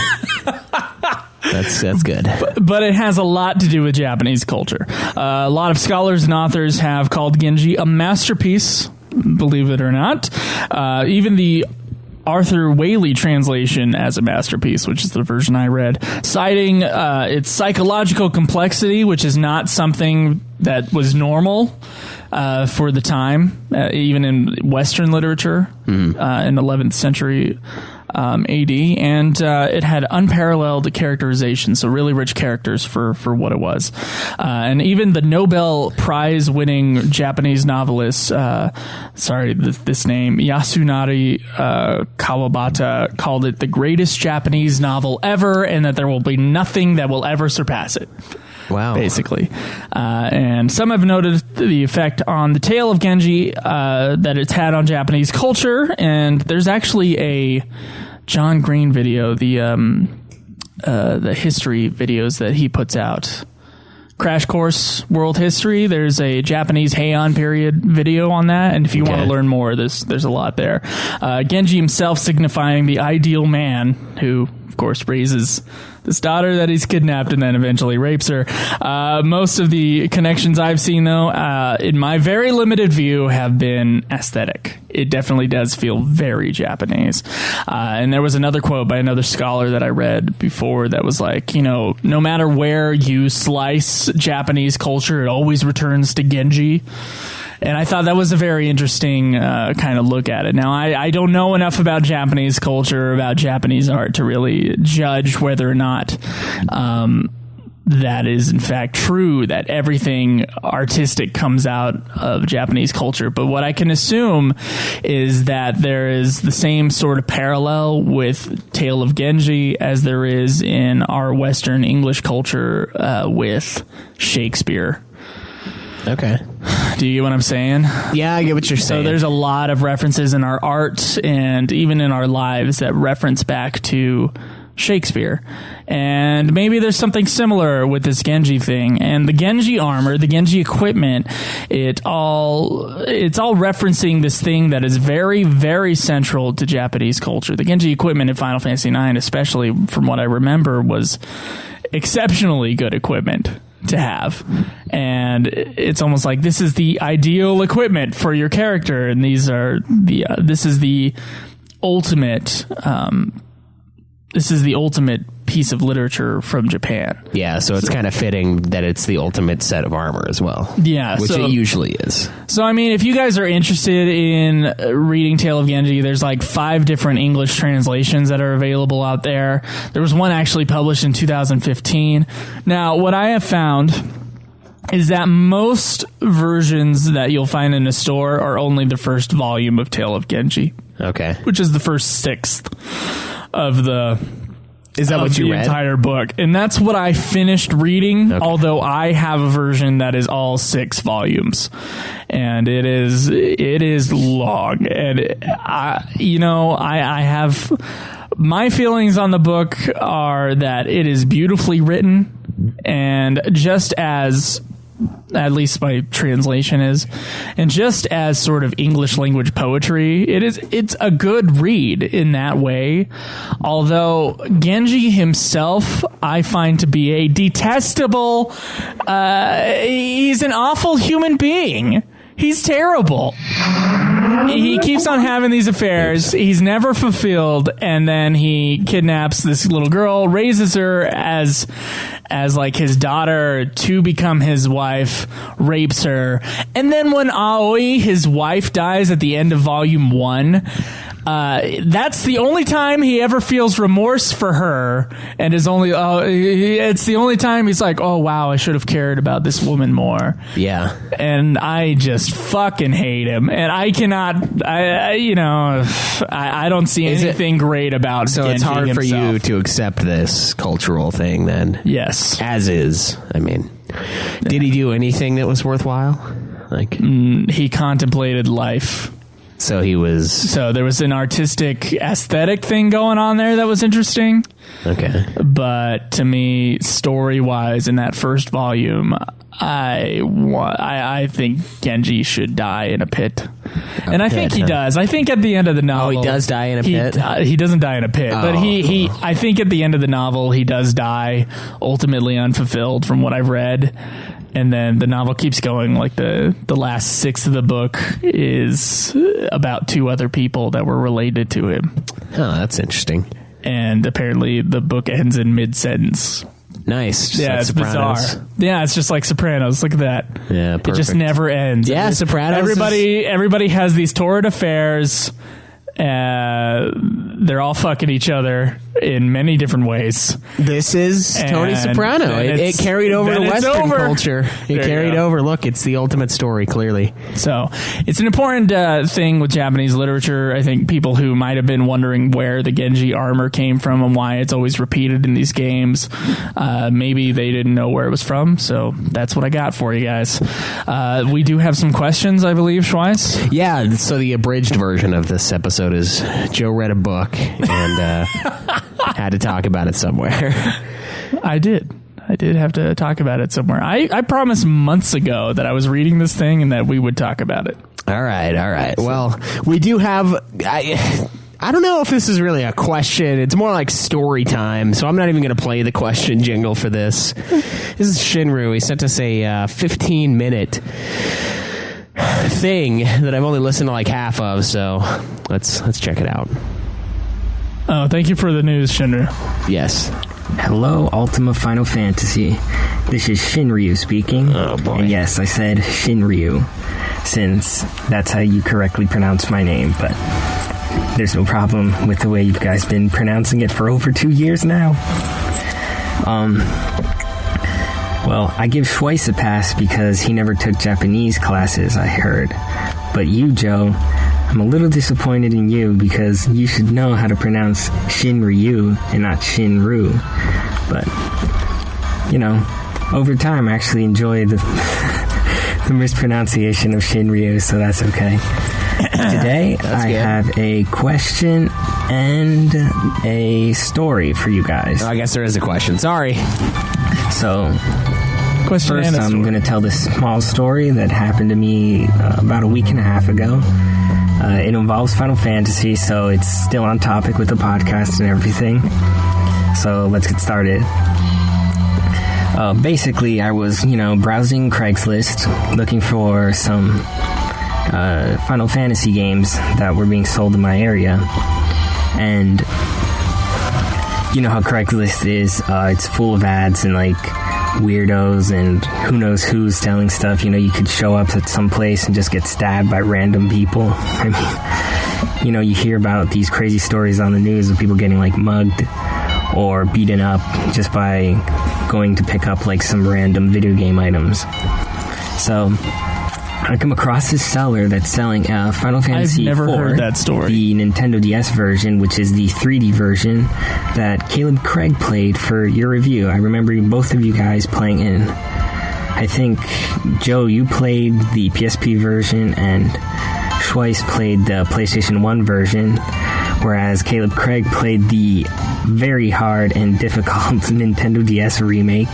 That's good. But it has a lot to do with Japanese culture. A lot of scholars and authors have called Genji a masterpiece, believe it or not. Even the Arthur Whaley translation as a masterpiece, which is the version I read, citing its psychological complexity, which is not something that was normal for the time, even in Western literature in the 11th century AD, and it had unparalleled characterization, so really rich characters for what it was. And even the Nobel Prize-winning Japanese novelist, this name, Yasunari Kawabata, called it the greatest Japanese novel ever, and that there will be nothing that will ever surpass it. Wow. Basically. And some have noted the effect on the tale of Genji that it's had on Japanese culture, and there's actually a John Green video, the history videos that he puts out. Crash Course World History. There's a Japanese Heian period video on that, and if you want to learn more, there's a lot there. Genji himself signifying the ideal man who, of course, raises this daughter that he's kidnapped and then eventually rapes her. Most of the connections I've seen, though, in my very limited view, have been aesthetic. It definitely does feel very Japanese. And there was another quote by another scholar that I read before that was like, no matter where you slice Japanese culture, it always returns to Genji. And I thought that was a very interesting kind of look at it. Now, I don't know enough about Japanese culture, about Japanese art, to really judge whether or not that is, in fact, true, that everything artistic comes out of Japanese culture. But what I can assume is that there is the same sort of parallel with Tale of Genji as there is in our Western English culture with Shakespeare. Okay. Do you get what I'm saying? Yeah, I get what you're saying. So there's a lot of references in our art and even in our lives that reference back to Shakespeare. And maybe there's something similar with this Genji thing. And the Genji armor, the Genji equipment, it's all referencing this thing that is very, very central to Japanese culture. The Genji equipment in Final Fantasy IX, especially from what I remember, was exceptionally good equipment to have, and it's almost like this is the ideal equipment for your character, and these are the this is the ultimate piece of literature from Japan. Yeah, so it's kind of fitting that it's the ultimate set of armor as well. Yeah, which it usually is. So, I mean, if you guys are interested in reading Tale of Genji, there's like 5 different English translations that are available out there. There was one actually published in 2015. Now, what I have found is that most versions that you'll find in a store are only the first volume of Tale of Genji. Okay. Which is the first 6th of the... Is that what you read? Entire book. And that's what I finished reading, although I have a version that is all 6 volumes. And it is long. And I have... My feelings on the book are that it is beautifully written. And just as, at least my translation is, and just as sort of English language poetry, it's a good read in that way. Although Genji himself, I find to be a detestable, he's an awful human being. He's terrible. He keeps on having these affairs. He's never fulfilled, and then he kidnaps this little girl, raises her as like his daughter to become his wife, rapes her, and then when Aoi, his wife, dies at the end of Volume 1, that's the only time he ever feels remorse for her, and it's the only time he's like, oh wow, I should have cared about this woman more. Yeah. And I just fucking hate him, and I cannot, I don't see anything great about so Genji it's hard himself. for you to accept this cultural thing then. Yes. As is. I mean, did he do anything that was worthwhile? Like, he contemplated life. So there was an artistic aesthetic thing going on there that was interesting. Okay. But to me, story-wise, in that first volume, I think Genji should die in a pit. And I think he does. I think at the end of the novel... Oh, he does die in a pit? He doesn't die in a pit. But I think at the end of the novel, he does die, ultimately unfulfilled from what I've read. And then the novel keeps going. Like the last sixth of the book is about two other people that were related to him. Oh, that's interesting. And apparently the book ends in mid-sentence. Nice. Yeah, it's bizarre. Yeah, it's just like Sopranos. Look at that. Yeah, perfect. It just never ends. Yeah, Sopranos. Everybody has these torrid affairs. They're all fucking each other in many different ways. This is Tony Soprano. It carried over to Western culture. It carried over. Look, it's the ultimate story, clearly. So it's an important thing with Japanese literature. I think people who might have been wondering where the Genji armor came from and why it's always repeated in these games, maybe they didn't know where it was from. So that's what I got for you guys. We do have some questions, I believe, Schweiss? Yeah, so the abridged version of this episode is Joe read a book and had to talk about it somewhere. I did have to talk about it somewhere. I promised months ago that I was reading this thing and that we would talk about it. All right. Well, we do have... I don't know if this is really a question. It's more like story time, so I'm not even going to play the question jingle for this. This is Shinru. He sent us a 15-minute thing that I've only listened to like half of, so let's check it out. Oh, thank you for the news, Shinru. Yes. Hello, Ultima Final Fantasy. This is Shinryu speaking. Oh, boy. And yes, I said Shinryu, since that's how you correctly pronounce my name, but there's no problem with the way you guys been pronouncing it for over 2 years now. Well, I give Schweiss a pass because he never took Japanese classes, I heard. But you, Joe, I'm a little disappointed in you because you should know how to pronounce Shinryu and not Shinru. But, over time I actually enjoy the mispronunciation of Shinryu, so that's okay. Today, I have a question and a story for you guys. Oh, I guess there is a question. Sorry. So, Question first, I'm going to tell this small story that happened to me about a week and a half ago. It involves Final Fantasy, so it's still on topic with the podcast and everything. So, let's get started. Basically, I was, browsing Craigslist, looking for some Final Fantasy games that were being sold in my area. And you know how Craigslist is, it's full of ads and like weirdos and who knows who's selling stuff. You could show up at some place and just get stabbed by random people. I mean, you hear about these crazy stories on the news of people getting like mugged or beaten up just by going to pick up like some random video game items. So I come across this seller that's selling Final Fantasy I've never IV, heard that story. The Nintendo DS version, which is the 3D version that Caleb Craig played for your review. I remember both of you guys playing in. I think, Joe, you played the PSP version and Schweiss played the PlayStation 1 version, whereas Caleb Craig played the very hard and difficult Nintendo DS remake.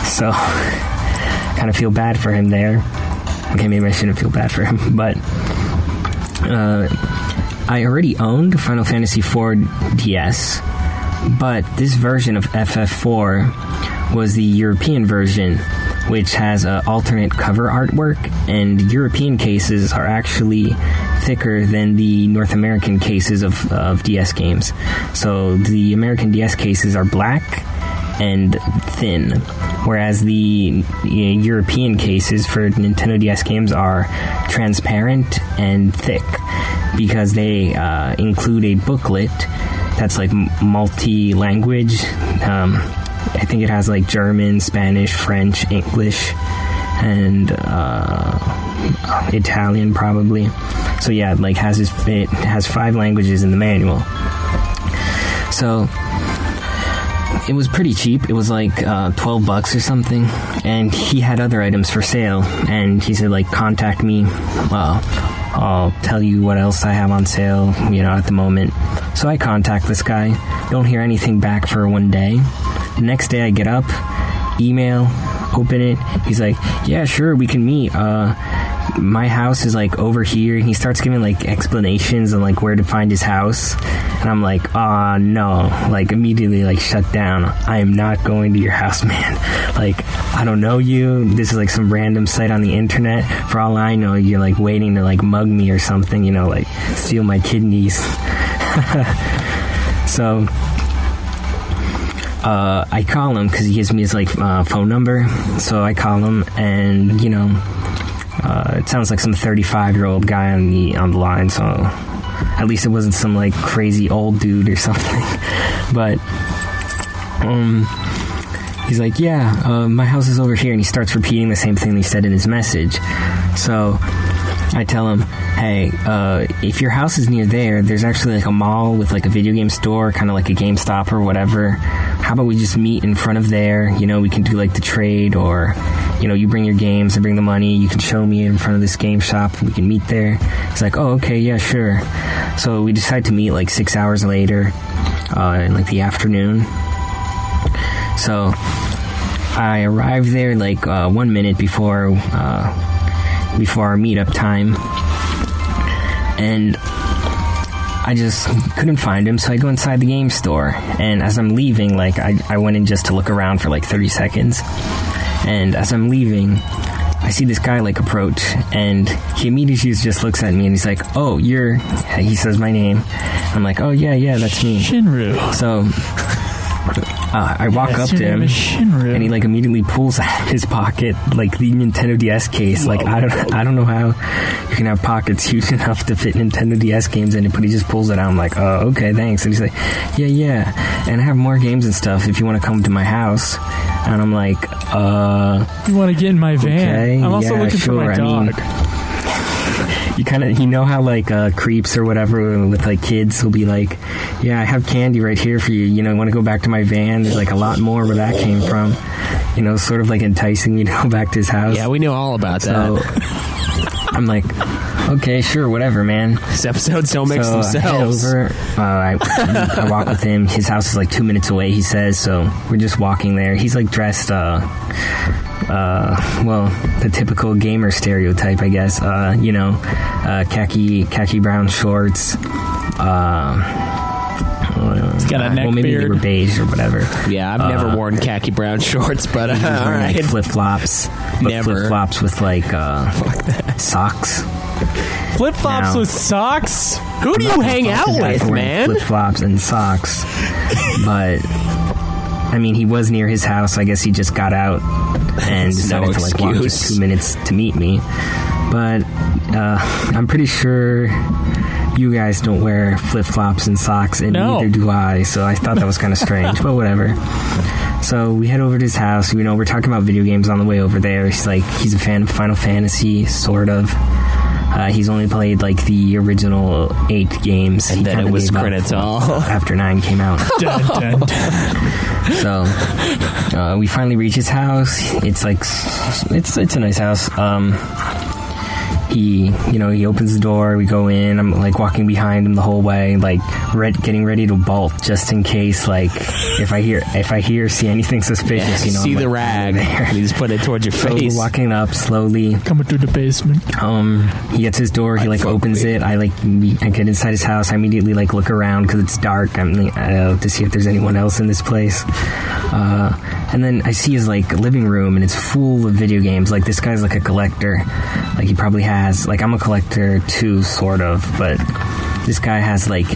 So, kind of feel bad for him there. Okay, maybe I shouldn't feel bad for him, but I already owned Final Fantasy IV DS, but this version of FF4 was the European version, which has alternate cover artwork, and European cases are actually thicker than the North American cases of DS games. So the American DS cases are black and thin, whereas the European cases for Nintendo DS games are transparent and thick, because they include a booklet that's like multi-language. I think it has like German, Spanish, French, English, and Italian probably. So yeah, it has 5 languages in the manual. So it was pretty cheap. It was like $12 or something, and he had other items for sale, and he said like, contact me, I'll tell you what else I have on sale, at the moment. So I contact this guy, don't hear anything back for one day. The next day I get up, email, open it, he's like, yeah, sure, we can meet, my house is like over here. He starts giving like explanations on like where to find his house, and I'm like, no, like immediately like shut down. I am not going to your house, man. Like, I don't know you. This is like some random site on the internet. For all I know, you're like waiting to like mug me or something, like steal my kidneys. So I call him because he gives me his like phone number. So I call him, and it sounds like some 35-year-old guy on the line, so at least it wasn't some like crazy old dude or something. But he's like, yeah, my house is over here, and he starts repeating the same thing he said in his message. So I tell him, hey, if your house is near there's actually like a mall with like a video game store, kind of like a GameStop or whatever. How about we just meet in front of there? We can do like the trade, or you bring your games, I bring the money, you can show me in front of this game shop, we can meet there. He's like, oh, okay, yeah, sure. So we decide to meet like 6 hours later, in like the afternoon. So I arrived there like 1 minute before our meetup time, and I just couldn't find him, so I go inside the game store, and as I'm leaving, like I went in just to look around for like 30 seconds, and as I'm leaving, I see this guy like approach, and he immediately just looks at me, and he's like, oh, he says my name. I'm like, oh yeah, that's me. Shinru. So I walk up to him, and he like immediately pulls out of his pocket like the Nintendo DS case. Whoa. Like I don't know how you can have pockets huge enough to fit Nintendo DS games in it, but he just pulls it out. I'm like, oh, okay, thanks. And he's like, yeah, and I have more games and stuff if you want to come to my house. And I'm like, you want to get in my van? Okay, I'm also looking for my dog. You know how like creeps or whatever with like kids will be like, yeah, I have candy right here for you, want to go back to my van? There's like a lot more where that came from, sort of like enticing me to go back to his house. Yeah, we know all about that. I'm like, okay, sure, whatever, man. These episodes don't make themselves. I walk with him. His house is like 2 minutes away, he says, so we're just walking there. He's like dressed the typical gamer stereotype, I guess. Khaki brown shorts. He's got a neck maybe beard. They were beige or whatever. Yeah, I've never worn khaki brown shorts, but all right. Like flip-flops. Never. Flip-flops with like socks. Flip-flops with socks? Who do you hang out with, man? Flip-flops and socks. But I mean, he was near his house. I guess he just got out and decided to like walk just 2 minutes to meet me. But I'm pretty sure you guys don't wear flip-flops and socks, and neither do I. So I thought that was kind of strange, but whatever. So we head over to his house. We're talking about video games on the way over there. He's a fan of Final Fantasy, sort of. He's only played like the original 8 games, and then it was Grenadol after 9 came out. Dun, dun, dun. So we finally reach his house. It's like it's a nice house. he opens the door, we go in, I'm like walking behind him the whole way, like getting ready to bolt just in case, like if I see anything suspicious, see the rag, you just put it towards your face. So walking up slowly, coming through the basement. He gets his door, he like opens it, I get inside his house, I immediately like look around because it's dark, to see if there's anyone else in this place. And then I see his like living room, and it's full of video games. Like, this guy's like a collector. Like, he probably has, like, I'm a collector too, sort of, but this guy has like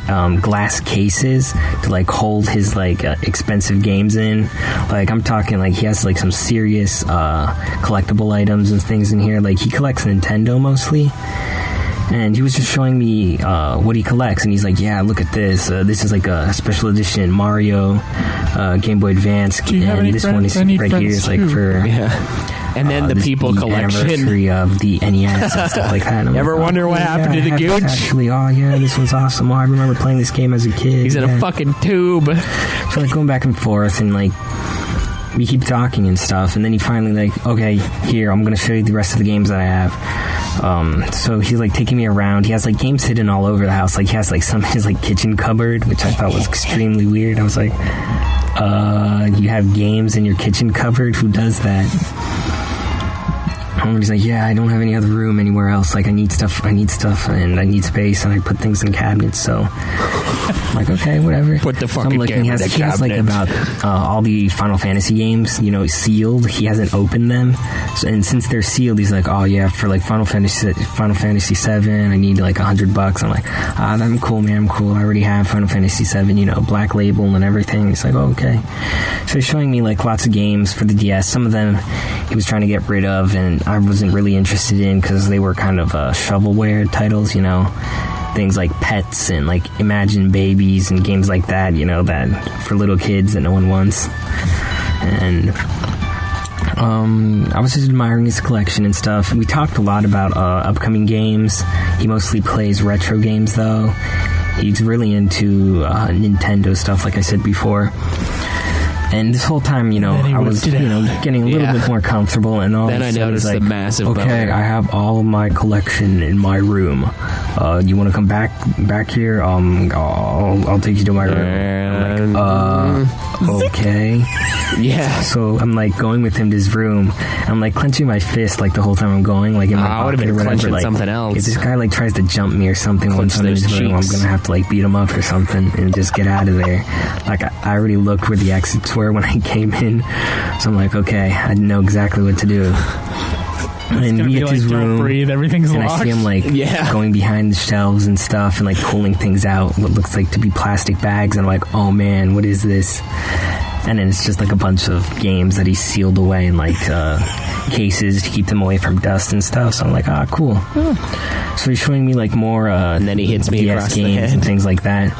glass cases to like hold his like expensive games in. Like, I'm talking like he has like some serious collectible items and things in here. Like, he collects Nintendo mostly. And he was just showing me what he collects, and he's like, "Yeah, look at this. This is like a special edition Mario Game Boy Advance, and this one is right here is like for And then the people collection anniversary of the NES and stuff like that." Ever wonder what happened to the Gooch? Actually, this one's awesome. I remember playing this game as a kid. He's in a fucking tube. So like going back and forth, and like we keep talking and stuff, and then he finally like, "Okay, here, I'm gonna show you the rest of the games that I have." So he's like taking me around. He has like games hidden all over the house. Like, he has like some in his like kitchen cupboard, which I thought was extremely weird. I was like, you have games in your kitchen cupboard? Who does that? And he's like, "Yeah, I don't have any other room anywhere else. Like, I need stuff, and I need space, and I put things in cabinets." So I'm like, okay, whatever. Put the fucking so I'm looking, game in the he has like about all the Final Fantasy games, sealed. He hasn't opened them, and since they're sealed, he's like, "Oh yeah, for like Final Fantasy XIV, I need like $100." I'm like, "I'm cool, man. I'm cool. I already have Final Fantasy XIV, Black Label and everything." He's like, "Oh, okay." So he's showing me like lots of games for the DS. Some of them he was trying to get rid of, and I wasn't really interested in because they were kind of shovelware titles, things like Pets and like Imagine Babies and games like that, that for little kids that no one wants. And I was just admiring his collection and stuff. We talked a lot about upcoming games. He mostly plays retro games, though. He's really into Nintendo stuff, like I said before. And this whole time, I was, getting a little bit more comfortable, and all then of a I sudden noticed like, the massive okay, boner. I have all of my collection in my room. You want to come back here? I'll take you to my room. I'm like, okay. Yeah. So I'm like going with him to his room. I'm like clenching my fist like the whole time I'm going, like in my I would have pocket been or whatever. clenching Like, something else. if this guy like tries to jump me or something once I'm in his room, I'm gonna have to like beat him up or something and just get out of there. Like, I already looked where the exits were when I came in, so I'm like, okay, I know exactly what to do. And we get to his room, breathe, everything's and locked. I see him like going behind the shelves and stuff, and like pulling things out, what looks like to be plastic bags. And I'm like, oh man, what is this? And then it's just like a bunch of games that he sealed away in like cases to keep them away from dust and stuff. So I'm like, cool. So he's showing me like more and then he hits me DS across the games head and things like that.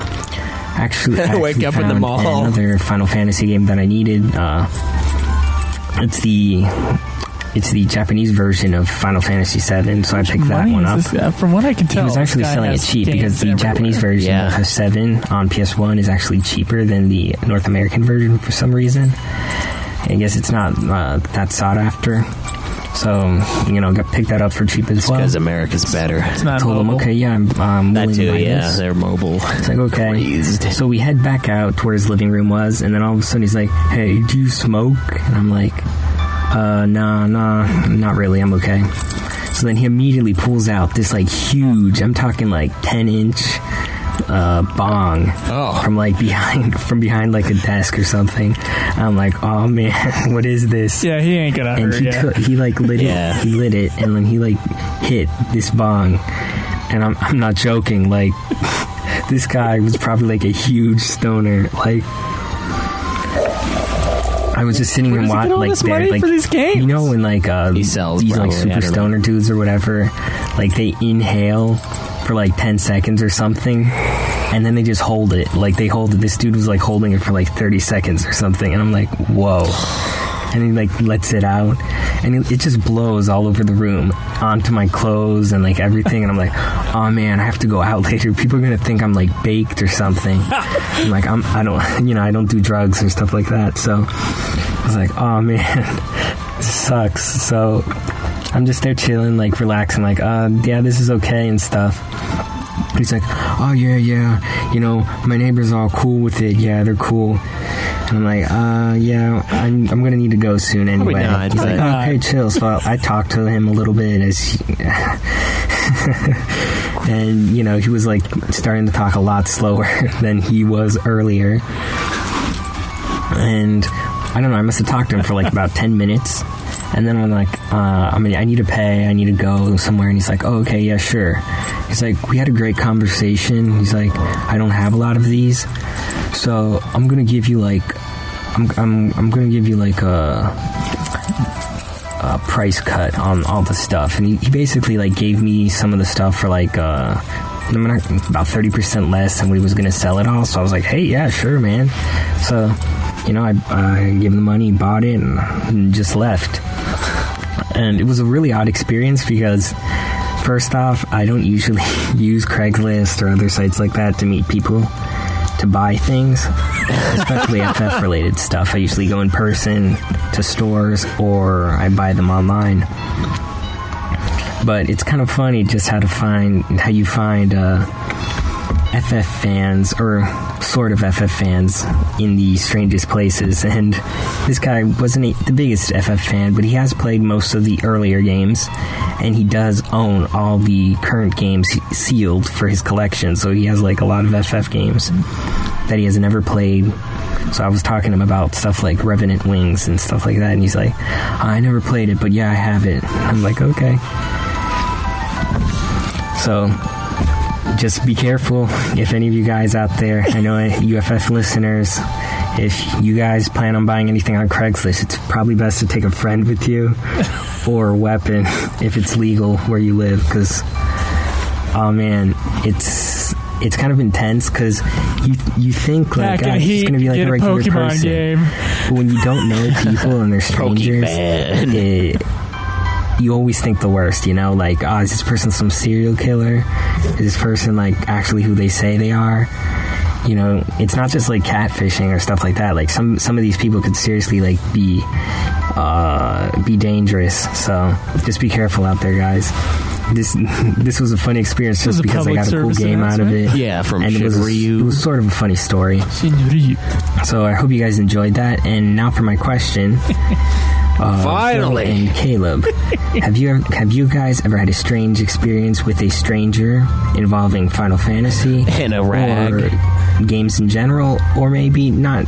Actually, I wake up in the mall. Another Final Fantasy game that I needed. It's the Japanese version of Final Fantasy VII, so I picked that one up. From what I can tell, he was actually selling it cheap because the Japanese version of 7 on PS1 is actually cheaper than the North American version for some reason. I guess it's not that sought after. So, picked that up for cheap as well. Because America's better. It's not told him, okay, yeah, I'm that willing too, to buy yeah, this. they're mobile. It's like, okay. Crazed. So we head back out to where his living room was, and then all of a sudden he's like, "Hey, do you smoke?" And I'm like, nah, not really, I'm okay. So then he immediately pulls out this like huge, I'm talking like 10-inch bong from behind like a desk or something. I'm like, oh man, what is this? Yeah, he ain't gonna hurt you. He like lit it. He lit it, and then he like hit this bong, and I'm not joking. Like, this guy was probably like a huge stoner. Like, I was just sitting and watching, like, there, like, for these games? When like he sells these like probably, super stoner dudes or whatever, like they inhale for like 10 seconds or something, and then they just hold it. Like, they hold it. This dude was like holding it for like 30 seconds or something, and I'm like, whoa. And he like lets it out, and it just blows all over the room onto my clothes and like everything. And I'm like, oh man, I have to go out later. People are gonna think I'm like baked or something. I'm like, I don't do drugs or stuff like that. So I was like, oh man, this sucks. So I'm just there chilling, like relaxing, like, yeah, this is okay and stuff. He's like, oh yeah, you know, my neighbors are all cool with it. Yeah, they're cool. And I'm like, yeah, I'm gonna need to go soon anyway. Not, he's like, okay, chill. So I talked to him a little bit and you know, he was like starting to talk a lot slower than he was earlier. And I don't know, I must have talked to him for like about 10 minutes. And then I'm like, I need to pay, I need to go somewhere. And he's like, oh, okay, yeah, sure. He's like, we had a great conversation. He's like, I don't have a lot of these, so I'm gonna give you like, I'm gonna give you like a price cut on all the stuff. And he basically like gave me some of the stuff for like about 30% less than we was gonna sell it all. So I was like, hey, yeah, sure, man. So, you know, I gave him the money, bought it, and just left. And it was a really odd experience because, first off, I don't usually use Craigslist or other sites like that to meet people to buy things, especially FF-related stuff. I usually go in person to stores or I buy them online. But it's kind of funny just how you find FF fans, or sort of FF fans, in the strangest places. And this guy wasn't the biggest FF fan, but he has played most of the earlier games, and he does own all the current games sealed for his collection. So he has like a lot of FF games that he has never played. So I was talking to him about stuff like Revenant Wings and stuff like that, and he's like, I never played it, but yeah, I have it. I'm like, okay. So just be careful if any of you guys out there, I know UFF listeners, if you guys plan on buying anything on Craigslist, it's probably best to take a friend with you or a weapon if it's legal where you live, because, oh man, it's kind of intense, because you think like, it's just going to be like a regular Pokemon person. Game. But when you don't know people and they're strangers, you always think the worst, you know, like, is this person some serial killer? Is this person like actually who they say they are? You know, it's not just like catfishing or stuff like that. Like some of these people could seriously like be dangerous. So just be careful out there, guys. This was a funny experience just because I got a cool game out of it. Yeah, from and it was sort of a funny story. So I hope you guys enjoyed that. And now for my question. Finally, Bill and Caleb, have you guys ever had a strange experience with a stranger involving Final Fantasy and a rag, or games in general, or maybe not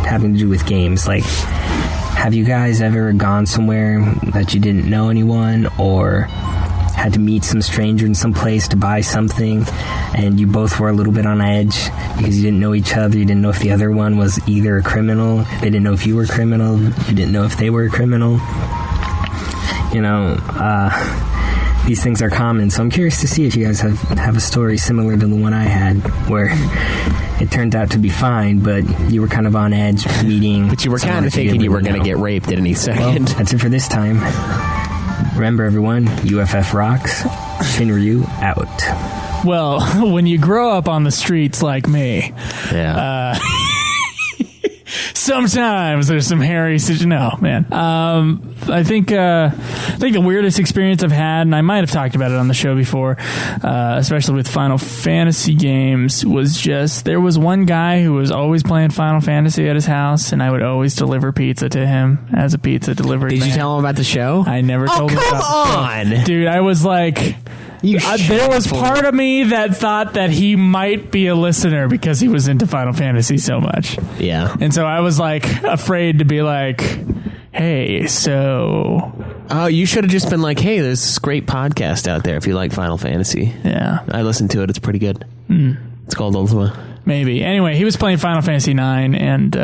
having to do with games? Like, have you guys ever gone somewhere that you didn't know anyone, or had to meet some stranger in some place to buy something, and you both were a little bit on edge because you didn't know each other, you didn't know if the other one was either a criminal, they didn't know if you were a criminal, you didn't know if they were a criminal. You know, these things are common, so I'm curious to see if you guys have a story similar to the one I had, where it turned out to be fine, but you were kind of on edge meeting. But you were kind of thinking you were going to get raped at any second. Well, that's it for this time. Remember, everyone, UFF rocks. Shinryu out. Well, when you grow up on the streets like me, Yeah. Sometimes there's some hairy no, man. I think the weirdest experience I've had, and I might have talked about it on the show before, especially with Final Fantasy games, was just there was one guy who was always playing Final Fantasy at his house, and I would always deliver pizza to him as a pizza delivery. Did you tell him about the show? I never told him. Come on, dude! I was like. There was part of me that thought that he might be a listener because he was into Final Fantasy so much. Yeah. And so I was like afraid to be like, hey, so... Oh, you should have just been like, hey, there's this great podcast out there if you like Final Fantasy. Yeah. I listened to it. It's pretty good. It's called Ultima. Maybe. Anyway, he was playing Final Fantasy IX, and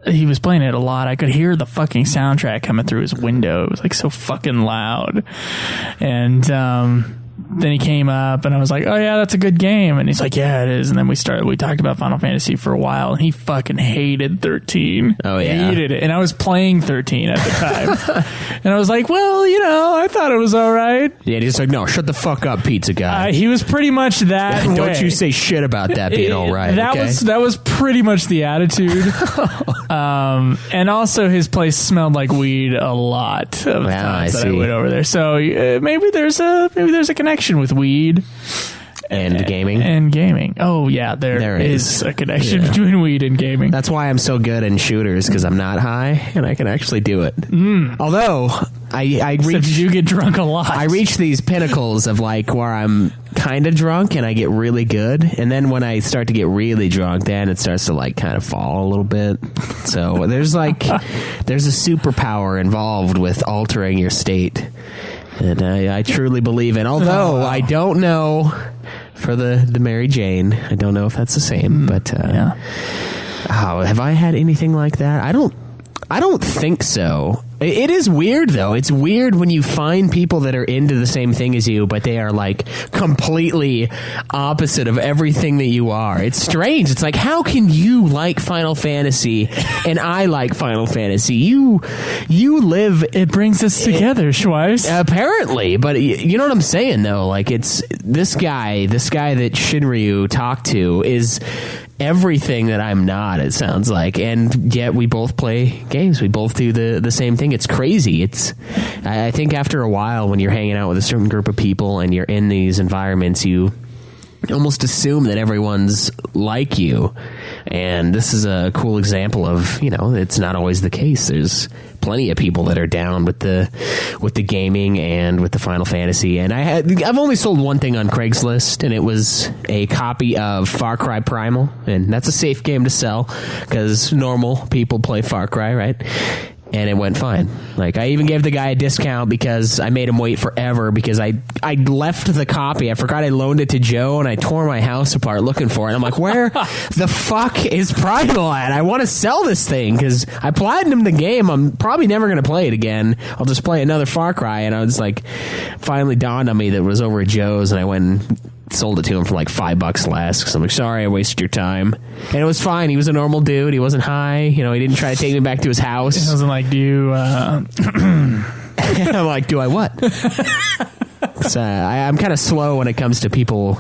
he was playing it a lot. I could hear the fucking soundtrack coming through his window. It was like so fucking loud. And then he came up and I was like, oh yeah, that's a good game. And he's like, yeah, it is. And then we talked about Final Fantasy for a while, and he fucking hated 13. Oh yeah. Hated it. And I was playing 13 at the time. And I was like, well, I thought it was all right. Yeah, he's like, no, shut the fuck up, pizza guy. He was pretty much that way. Don't you say shit about that being all right. That was pretty much the attitude. And also his place smelled like weed a lot of times that I went over there. So maybe there's a connection with weed and gaming. Oh yeah, there is a connection between weed and gaming. That's why I'm so good in shooters, because I'm not high and I can actually do it. Although I reach, you get drunk a lot. I reach these pinnacles of like where I'm kind of drunk and I get really good, and then when I start to get really drunk, then it starts to like kind of fall a little bit. So there's a superpower involved with altering your state. And I truly believe it. Although I don't know for the Mary Jane. I don't know if that's the same. But have I had anything like that? I don't think so. It is weird, though. It's weird when you find people that are into the same thing as you, but they are like completely opposite of everything that you are. It's strange. It's like, how can you like Final Fantasy and I like Final Fantasy? You live. It brings us together, Schweiss. Apparently, but you know what I'm saying, though. Like, it's this guy that Shinryu talked to is everything that I'm not, it sounds like, and yet we both play games. We both do the same thing. It's crazy. I think after a while, when you're hanging out with a certain group of people and you're in these environments, you almost assume that everyone's like you, and this is a cool example of, it's not always the case. There's plenty of people that are down with the gaming and with the Final Fantasy, and I've only sold one thing on Craigslist, and it was a copy of Far Cry Primal, and that's a safe game to sell because normal people play Far Cry, right? And it went fine. Like, I even gave the guy a discount because I made him wait forever because I left the copy. I forgot I loaned it to Joe, and I tore my house apart looking for it. I'm like, where the fuck is Primal at? I want to sell this thing because I platinumed the game. I'm probably never going to play it again. I'll just play another Far Cry. And I was like, finally dawned on me that it was over at Joe's, and I went and sold it to him for like $5 less because I'm like, sorry, I wasted your time. And it was fine. He was a normal dude. He wasn't high. He didn't try to take me back to his house. He wasn't like, do you I'm like, do I what? So I'm kind of slow when it comes to people,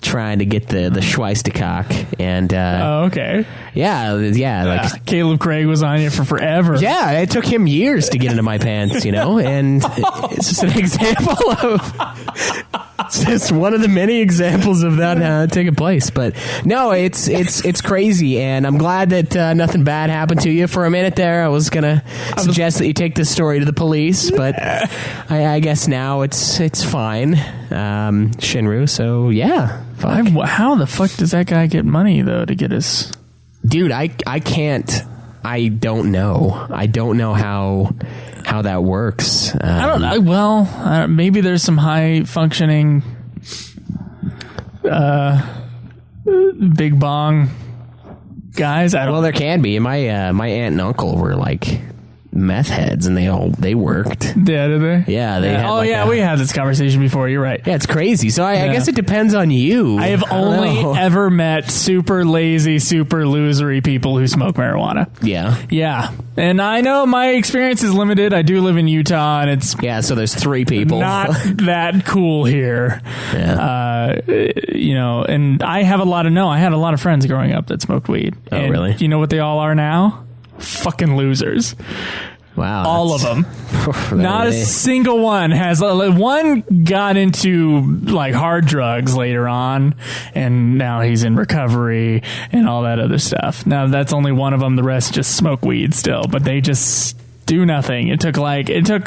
trying to get the Schweistercock. And okay. Yeah, like Caleb Craig was on you for forever. Yeah, it took him years to get into my pants, and it's just an example of it's just one of the many examples of that taking place. But no, it's crazy, and I'm glad that nothing bad happened to you. For a minute there, I was gonna suggest that you take this story to the police, but I guess now it's fine, Shinru. So yeah, how the fuck does that guy get money though to get his? Dude, I can't. I don't know. I don't know how that works. I don't know. Well, maybe there's some high functioning big bong guys. Well, there can be. My aunt and uncle were like meth heads, and they worked. Yeah, did they? Yeah, they had we had this conversation before. You're right. Yeah, it's crazy. So I guess it depends on you. I have only ever met super lazy, super losery people who smoke marijuana. Yeah, and I know my experience is limited. I do live in Utah, and it's so there's 3 people. Not that cool here. Yeah. And I have I had a lot of friends growing up that smoked weed. Oh, and really? You know what they all are now? Fucking losers. Wow. All of them. Not a single one has. One got into like hard drugs later on, and now he's in recovery and all that other stuff. Now that's only one of them. The rest just smoke weed still, but they just do nothing. It took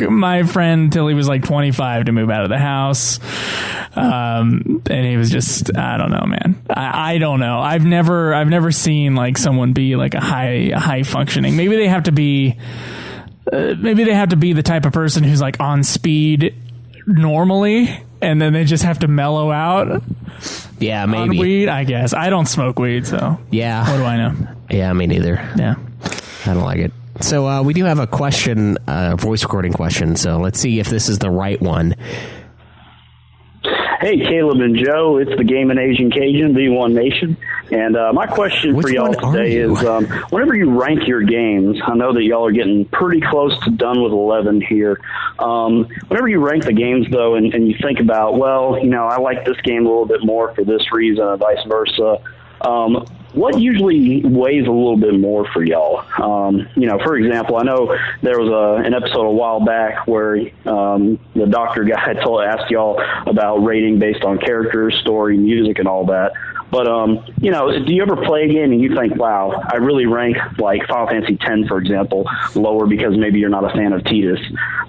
my friend till he was like 25 to move out of the house. And he was just, I don't know, man. I don't know. I've never seen like someone be like a high functioning. Maybe they have to be the type of person who's like on speed normally, and then they just have to mellow out. Yeah, maybe. On weed, I guess. I don't smoke weed, so yeah. What do I know? Yeah, me neither. Yeah, I don't like it. So we do have a question, voice recording question. So let's see if this is the right one. Hey, Caleb and Joe, it's the Game and Asian Cajun, V1 Nation. And my question Which for y'all one are today you? is, whenever you rank your games, I know that y'all are getting pretty close to done with 11 here. Whenever you rank the games, though, and you think about, well, I like this game a little bit more for this reason, or vice versa, what usually weighs a little bit more for y'all? For example, I know there was an episode a while back where the doctor guy asked y'all about rating based on characters, story, music, and all that. But, do you ever play a game and you think, wow, I really rank like Final Fantasy X, for example, lower because maybe you're not a fan of Tidus,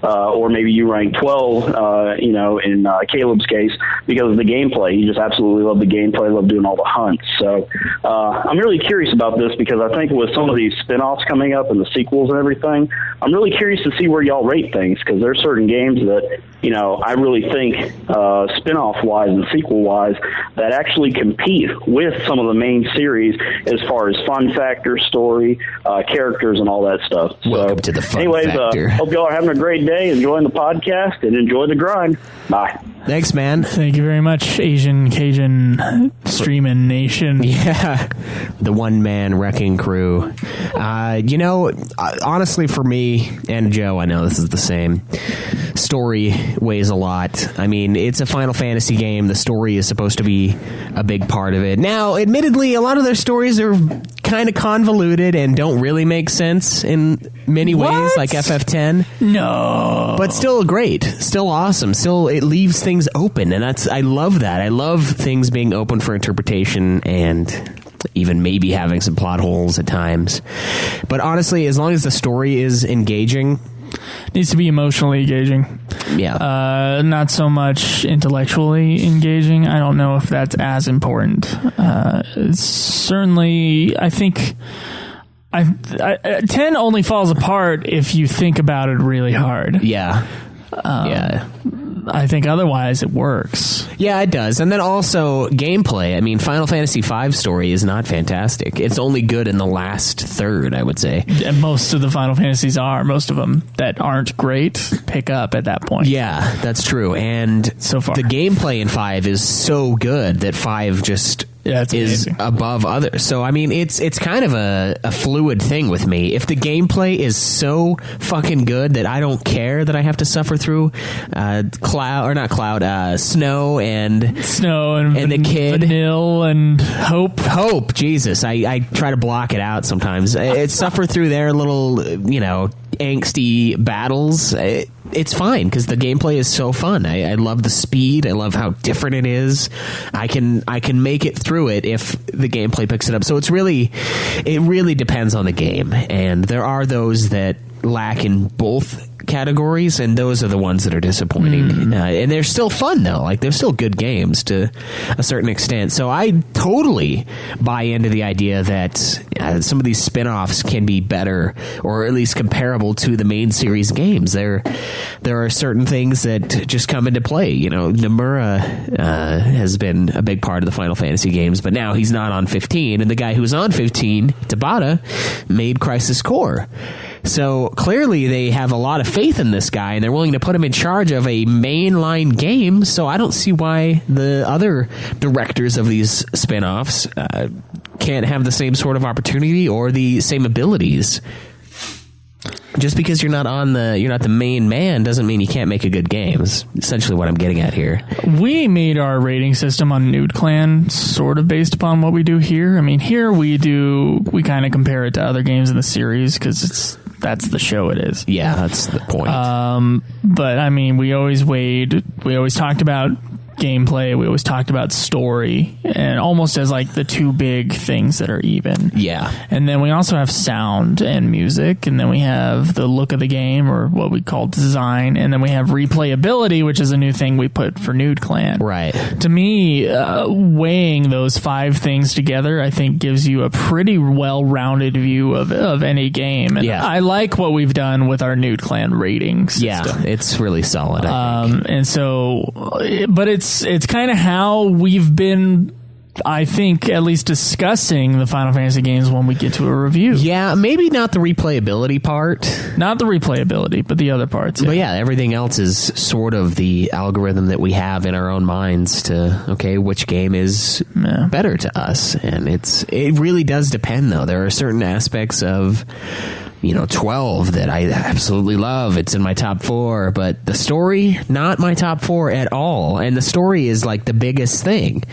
or maybe you rank 12, in Caleb's case because of the gameplay. You just absolutely love the gameplay, love doing all the hunts. So I'm really curious about this because I think with some of these spin-offs coming up and the sequels and everything, I'm really curious to see where y'all rate things because there are certain games that, I really think spin-off-wise and sequel-wise that actually compete with some of the main series as far as fun factor, story, characters, and all that stuff. Welcome to the fun anyways, factor. Hope y'all are having a great day, enjoying the podcast, and enjoy the grind. Bye. Thanks, man. Thank you very much, Asian Cajun Streamin' Nation. Yeah, the one-man wrecking crew. Honestly, for me and Joe, I know this is the same. Story weighs a lot. I mean, it's a Final Fantasy game. The story is supposed to be a big part of it. Now, admittedly, a lot of their stories are kind of convoluted and don't really make sense in many ways, like FF10. No. But still great. Still awesome. Still, it leaves things open, and I love that. I love things being open for interpretation and even maybe having some plot holes at times. But honestly, as long as the story is engaging, needs to be emotionally engaging. Yeah. Not so much intellectually engaging. I don't know if that's as important. Certainly, I think 10 only falls apart if you think about it really hard. Yeah. Yeah. I think otherwise it works. Yeah, it does. And then also gameplay. I mean, Final Fantasy V story is not fantastic. It's only good in the last third, I would say. And most of the Final Fantasies are. Most of them that aren't great pick up at that point. Yeah, that's true. And so far, the gameplay in 5 is so good that 5 just is above others. So, I mean, it's kind of a fluid thing with me. If the gameplay is so fucking good that I don't care that I have to suffer through Snow and the kid. Vanille and Hope. Jesus, I try to block it out sometimes. It's suffer through their little, angsty battles. It's fine because the gameplay is so fun. I love the speed. I love how different it is. I can make it through it if the gameplay picks it up. So it really depends on the game, and there are those that lack in both categories, and those are the ones that are disappointing. And they're still fun though. Like, they're still good games to a certain extent. So I totally buy into the idea that some of these spin-offs can be better, or at least comparable to the main series games. There are certain things that just come into play. Nomura has been a big part of the Final Fantasy games, but now he's not on 15, and the guy who's on 15, Tabata, made Crisis Core. So clearly they have a lot of faith in this guy, and they're willing to put him in charge of a mainline game. So I don't see why the other directors of these spin-offs can't have the same sort of opportunity or the same abilities. Just because you're not the main man doesn't mean you can't make a good game. Is essentially what I'm getting at here. We made our rating system on Nude Clan sort of based upon what we do here. I mean, here we kind of compare it to other games in the series because that's the show it is. Yeah, that's the point. But I mean, we always talked about gameplay, we always talked about story, and almost as like the two big things that are even. Yeah. And then we also have sound and music, and then we have the look of the game, or what we call design, and then we have replayability, which is a new thing we put for Nude Clan. Right. To me, weighing those 5 things together, I think gives you a pretty well-rounded view of any game. And yeah. I like what we've done with our Nude Clan rating system. Yeah, it's really solid, I think. And so, but it's kind of how we've been I think, at least discussing the Final Fantasy games when we get to a review. Yeah, maybe not the replayability part. Not the replayability, but the other parts. Yeah. But yeah, everything else is sort of the algorithm that we have in our own minds to, okay, which game is better to us. And it really does depend, though. There are certain aspects of 12 that I absolutely love. It's in my top 4, but the story, not my top 4 at all. And the story is like the biggest thing.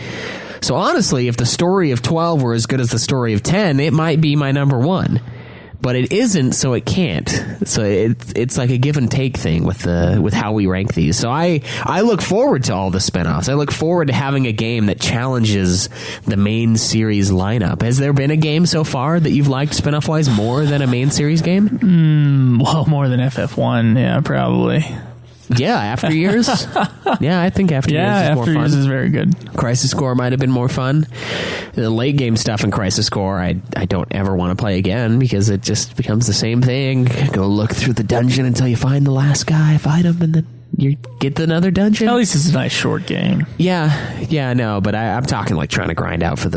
So honestly, if the story of 12 were as good as the story of 10, it might be my number 1. But it isn't, so it can't. So it's like a give and take thing with how we rank these. So I look forward to all the spinoffs. I look forward to having a game that challenges the main series lineup. Has there been a game so far that you've liked spinoff wise more than a main series game? Well, more than FF1, yeah, probably. Yeah, After Years. Yeah, I think After Years is more fun. After Years is very good. Crisis Core might have been more fun. The late game stuff in Crisis Core, I don't ever want to play again because it just becomes the same thing. Go look through the dungeon until you find the last guy, fight him, and then you get to another dungeon. At least it's a nice short game. Yeah, no, but I'm talking like trying to grind out for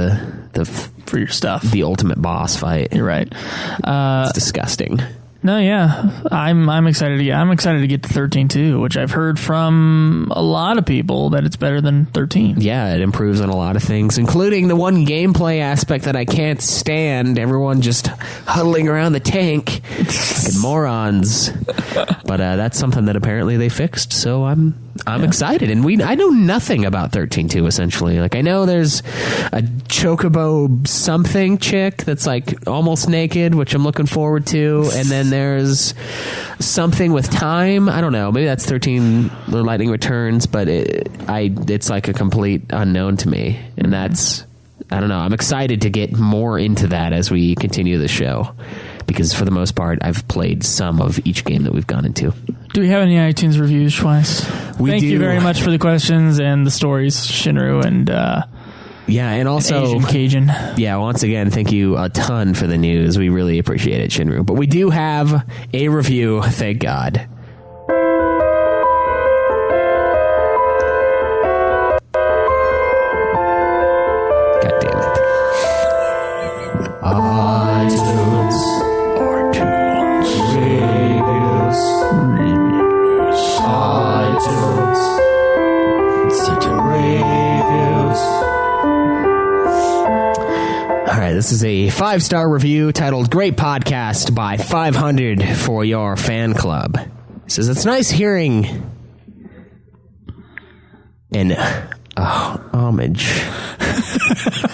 for your stuff, the ultimate boss fight. You're right. It's disgusting. No, yeah, I'm excited to get to 13 too, which I've heard from a lot of people that it's better than 13. Yeah, it improves on a lot of things, including the one gameplay aspect that I can't stand. Everyone just huddling around the tank, fucking morons. But that's something that apparently they fixed, so I'm excited. And I know nothing about 13.2 essentially. Like I know there's a chocobo something chick that's like almost naked, which I'm looking forward to, and then there's something with time. I don't know. Maybe that's 13 Lightning Returns, but it's like a complete unknown to me. And that's, I don't know. I'm excited to get more into that as we continue the show. Because for the most part, I've played some of each game that we've gone into. Do we have any iTunes reviews, Schweiss? Thank you very much for the questions and the stories, Shinru, and yeah, and also Asian Cajun. Yeah, once again, thank you a ton for the news. We really appreciate it, Shinru. But we do have a review, thank God. God damn it. This is a 5-star review titled Great Podcast by 500 for your fan club. It says, it's nice hearing an homage.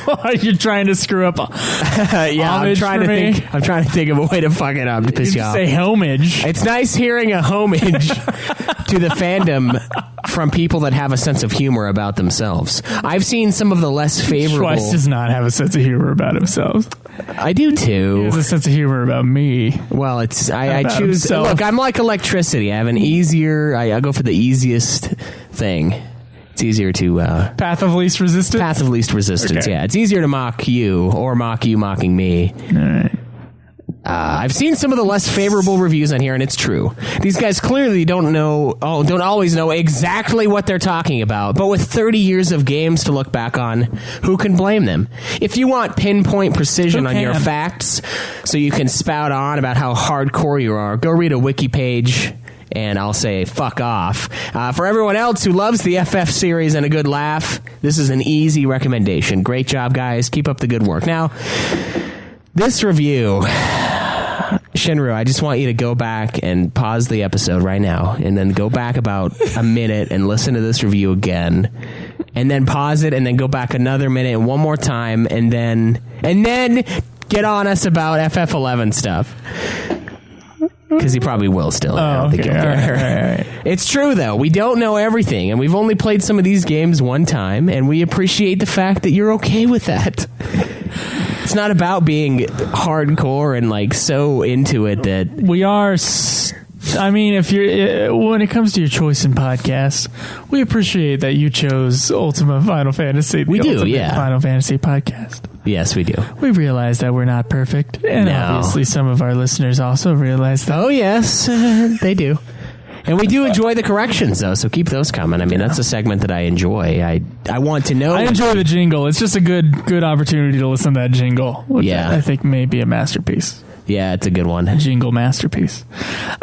Are you trying to screw up? Yeah, I'm trying to think of a way to fuck it up to piss you off. Say homage. It's nice hearing a homage to the fandom from people that have a sense of humor about themselves. I've seen some of the less favorable... Schweiss does not have a sense of humor about himself. I do too. He has a sense of humor about me. Well, it's I choose... Himself. Look, I'm like electricity. I have an easier... I go for the easiest thing. It's easier to... Path of least resistance? Path of least resistance, okay. Yeah. It's easier to mock you or mock you mocking me. All right. I've seen some of the less favorable reviews on here, and it's true. These guys clearly don't always know exactly what they're talking about, but with 30 years of games to look back on, who can blame them? If you want pinpoint precision on your facts, so you can spout on about how hardcore you are, go read a wiki page, and I'll say fuck off. For everyone else who loves the FF series and a good laugh, this is an easy recommendation. Great job, guys. Keep up the good work. Now, this review... Shinru, I just want you to go back and pause the episode right now and then go back about a minute and listen to this review again and then pause it and then go back another minute and one more time and then get on us about FF11 stuff. Because he probably will still. I don't think he'll care. All right. It's true, though. We don't know everything, and we've only played some of these games one time, and we appreciate the fact that you're okay with that. It's not about being hardcore and like so into it that we are. I mean, if you're when it comes to your choice in podcasts, we appreciate that you chose Ultimate Final Fantasy. We do, yeah. Final Fantasy podcast. Yes, we do. We realize that we're not perfect, and obviously some of our listeners also realize that. Oh yes, they do. And we do enjoy the corrections, though, so keep those coming. I mean, that's a segment that I enjoy. I want to know. I enjoy the jingle. It's just a good opportunity to listen to that jingle, which I think may be a masterpiece. Yeah, it's a good one. Jingle masterpiece.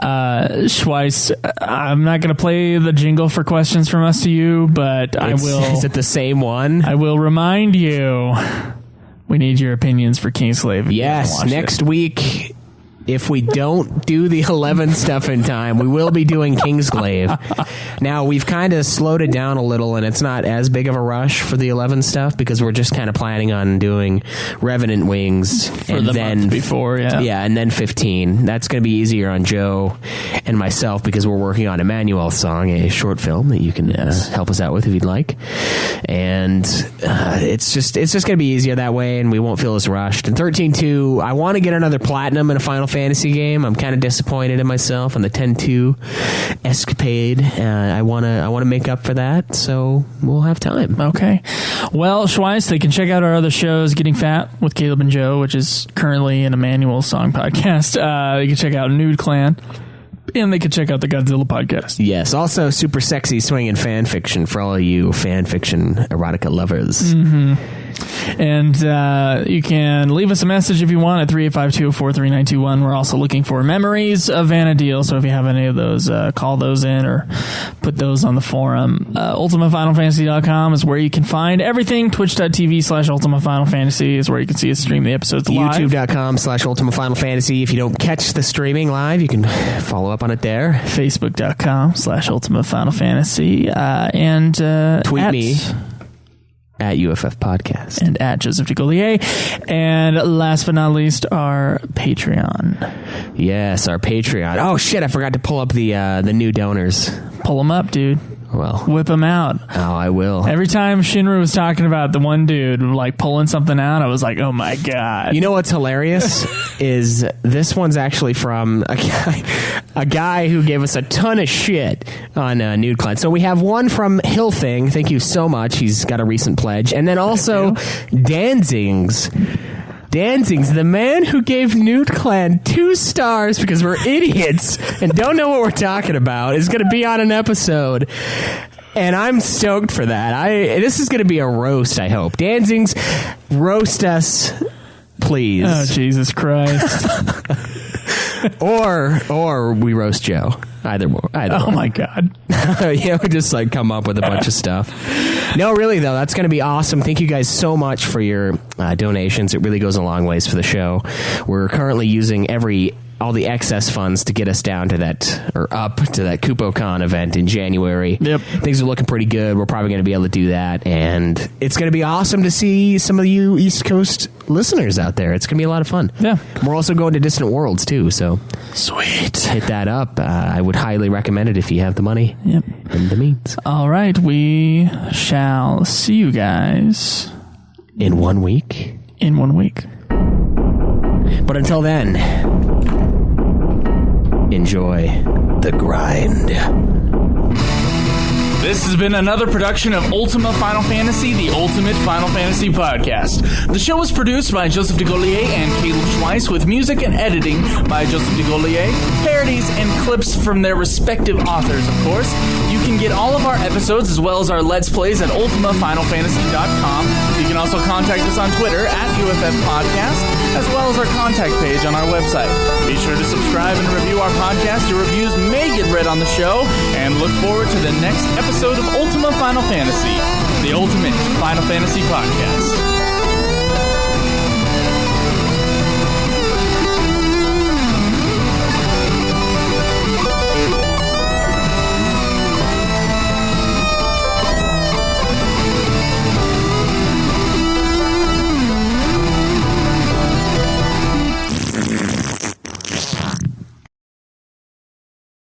Schweiss, I'm not going to play the jingle for questions from us to you, but I will. Is it the same one? I will remind you, we need your opinions for Kingslave. Yes, next week. If we don't do the 11 stuff in time, we will be doing Kingsglaive. Now, we've kind of slowed it down a little, and it's not as big of a rush for the 11 stuff because we're just kind of planning on doing Revenant Wings for the month before, Yeah, and then 15. That's going to be easier on Joe and myself because we're working on Emmanuel's song, a short film that you can help us out with if you'd like. And it's just going to be easier that way, and we won't feel as rushed. And 13-2, I want to get another platinum in a Final Fantasy game. I'm kind of disappointed in myself on the 10-2 escapade. I want to make up for that, so we'll have time. Okay. Well, Schweiss, they can check out our other shows, Getting Fat with Caleb and Joe, which is currently an Emmanuel song podcast. They can check out Nude Clan. And they can check out the Godzilla podcast. Yes. Also, super sexy swinging fan fiction for all of you fan fiction erotica lovers. Mm-hmm. And you can leave us a message if you want at 385-204-3921. We're also looking for memories of Vanadil. So if you have any of those, call those in or put those on the forum. UltimateFinalFantasy.com is where you can find everything. Twitch.tv/UltimateFinalFantasy is where you can see us stream the episodes live. YouTube.com/UltimateFinalFantasy. If you don't catch the streaming live, you can follow up on it there. Facebook.com/UltimateFinalFantasy. And tweet me at UFF Podcast and at Joseph DeGollier. And last but not least, our Patreon. Yes, our Patreon. Oh shit, I forgot to pull up the new donors. Pull them up, dude. Well, whip them out. Oh, I will. Every time Shinru was talking about the one dude like pulling something out, I was like, oh my god. You know what's hilarious is this one's actually from a guy who gave us a ton of shit on Nude Clan. So we have one from Hillthing. Thank you so much. He's got a recent pledge. And then also Danzig's, the man who gave Nude Clan 2 stars because we're idiots and don't know what we're talking about, is going to be on an episode. And I'm stoked for that. This is going to be a roast, I hope. Danzig's, roast us, please. Oh, Jesus Christ. or we roast Joe. Either. Oh my god. Yeah, we just like come up with a bunch of stuff. No, really though, that's going to be awesome. Thank you guys so much for your donations. It really goes a long ways for the show. We're currently using all the excess funds to get us down to that, or up to that KupoCon event in January. Yep. Things are looking pretty good. We're probably going to be able to do that, and it's going to be awesome to see some of you East Coast listeners out there. It's going to be a lot of fun. Yeah. We're also going to Distant Worlds too, so sweet. Hit that up. I would highly recommend it if you have the money. Yep. And the means. All right, we shall see you guys in 1 week. In 1 week. But until then, enjoy the grind. This has been another production of Ultima Final Fantasy, the Ultimate Final Fantasy Podcast. The show was produced by Joseph DeGollier and Caleb Schweiss, with music and editing by Joseph DeGollier, parodies and clips from their respective authors, of course. You can get all of our episodes as well as our Let's Plays at ultimafinalfantasy.com. You can also contact us on Twitter at UFF Podcast, as well as our contact page on our website. Be sure to subscribe and review our podcast. Your reviews may get read on the show, and look forward to the next episode of Ultima Final Fantasy, the Ultimate Final Fantasy Podcast.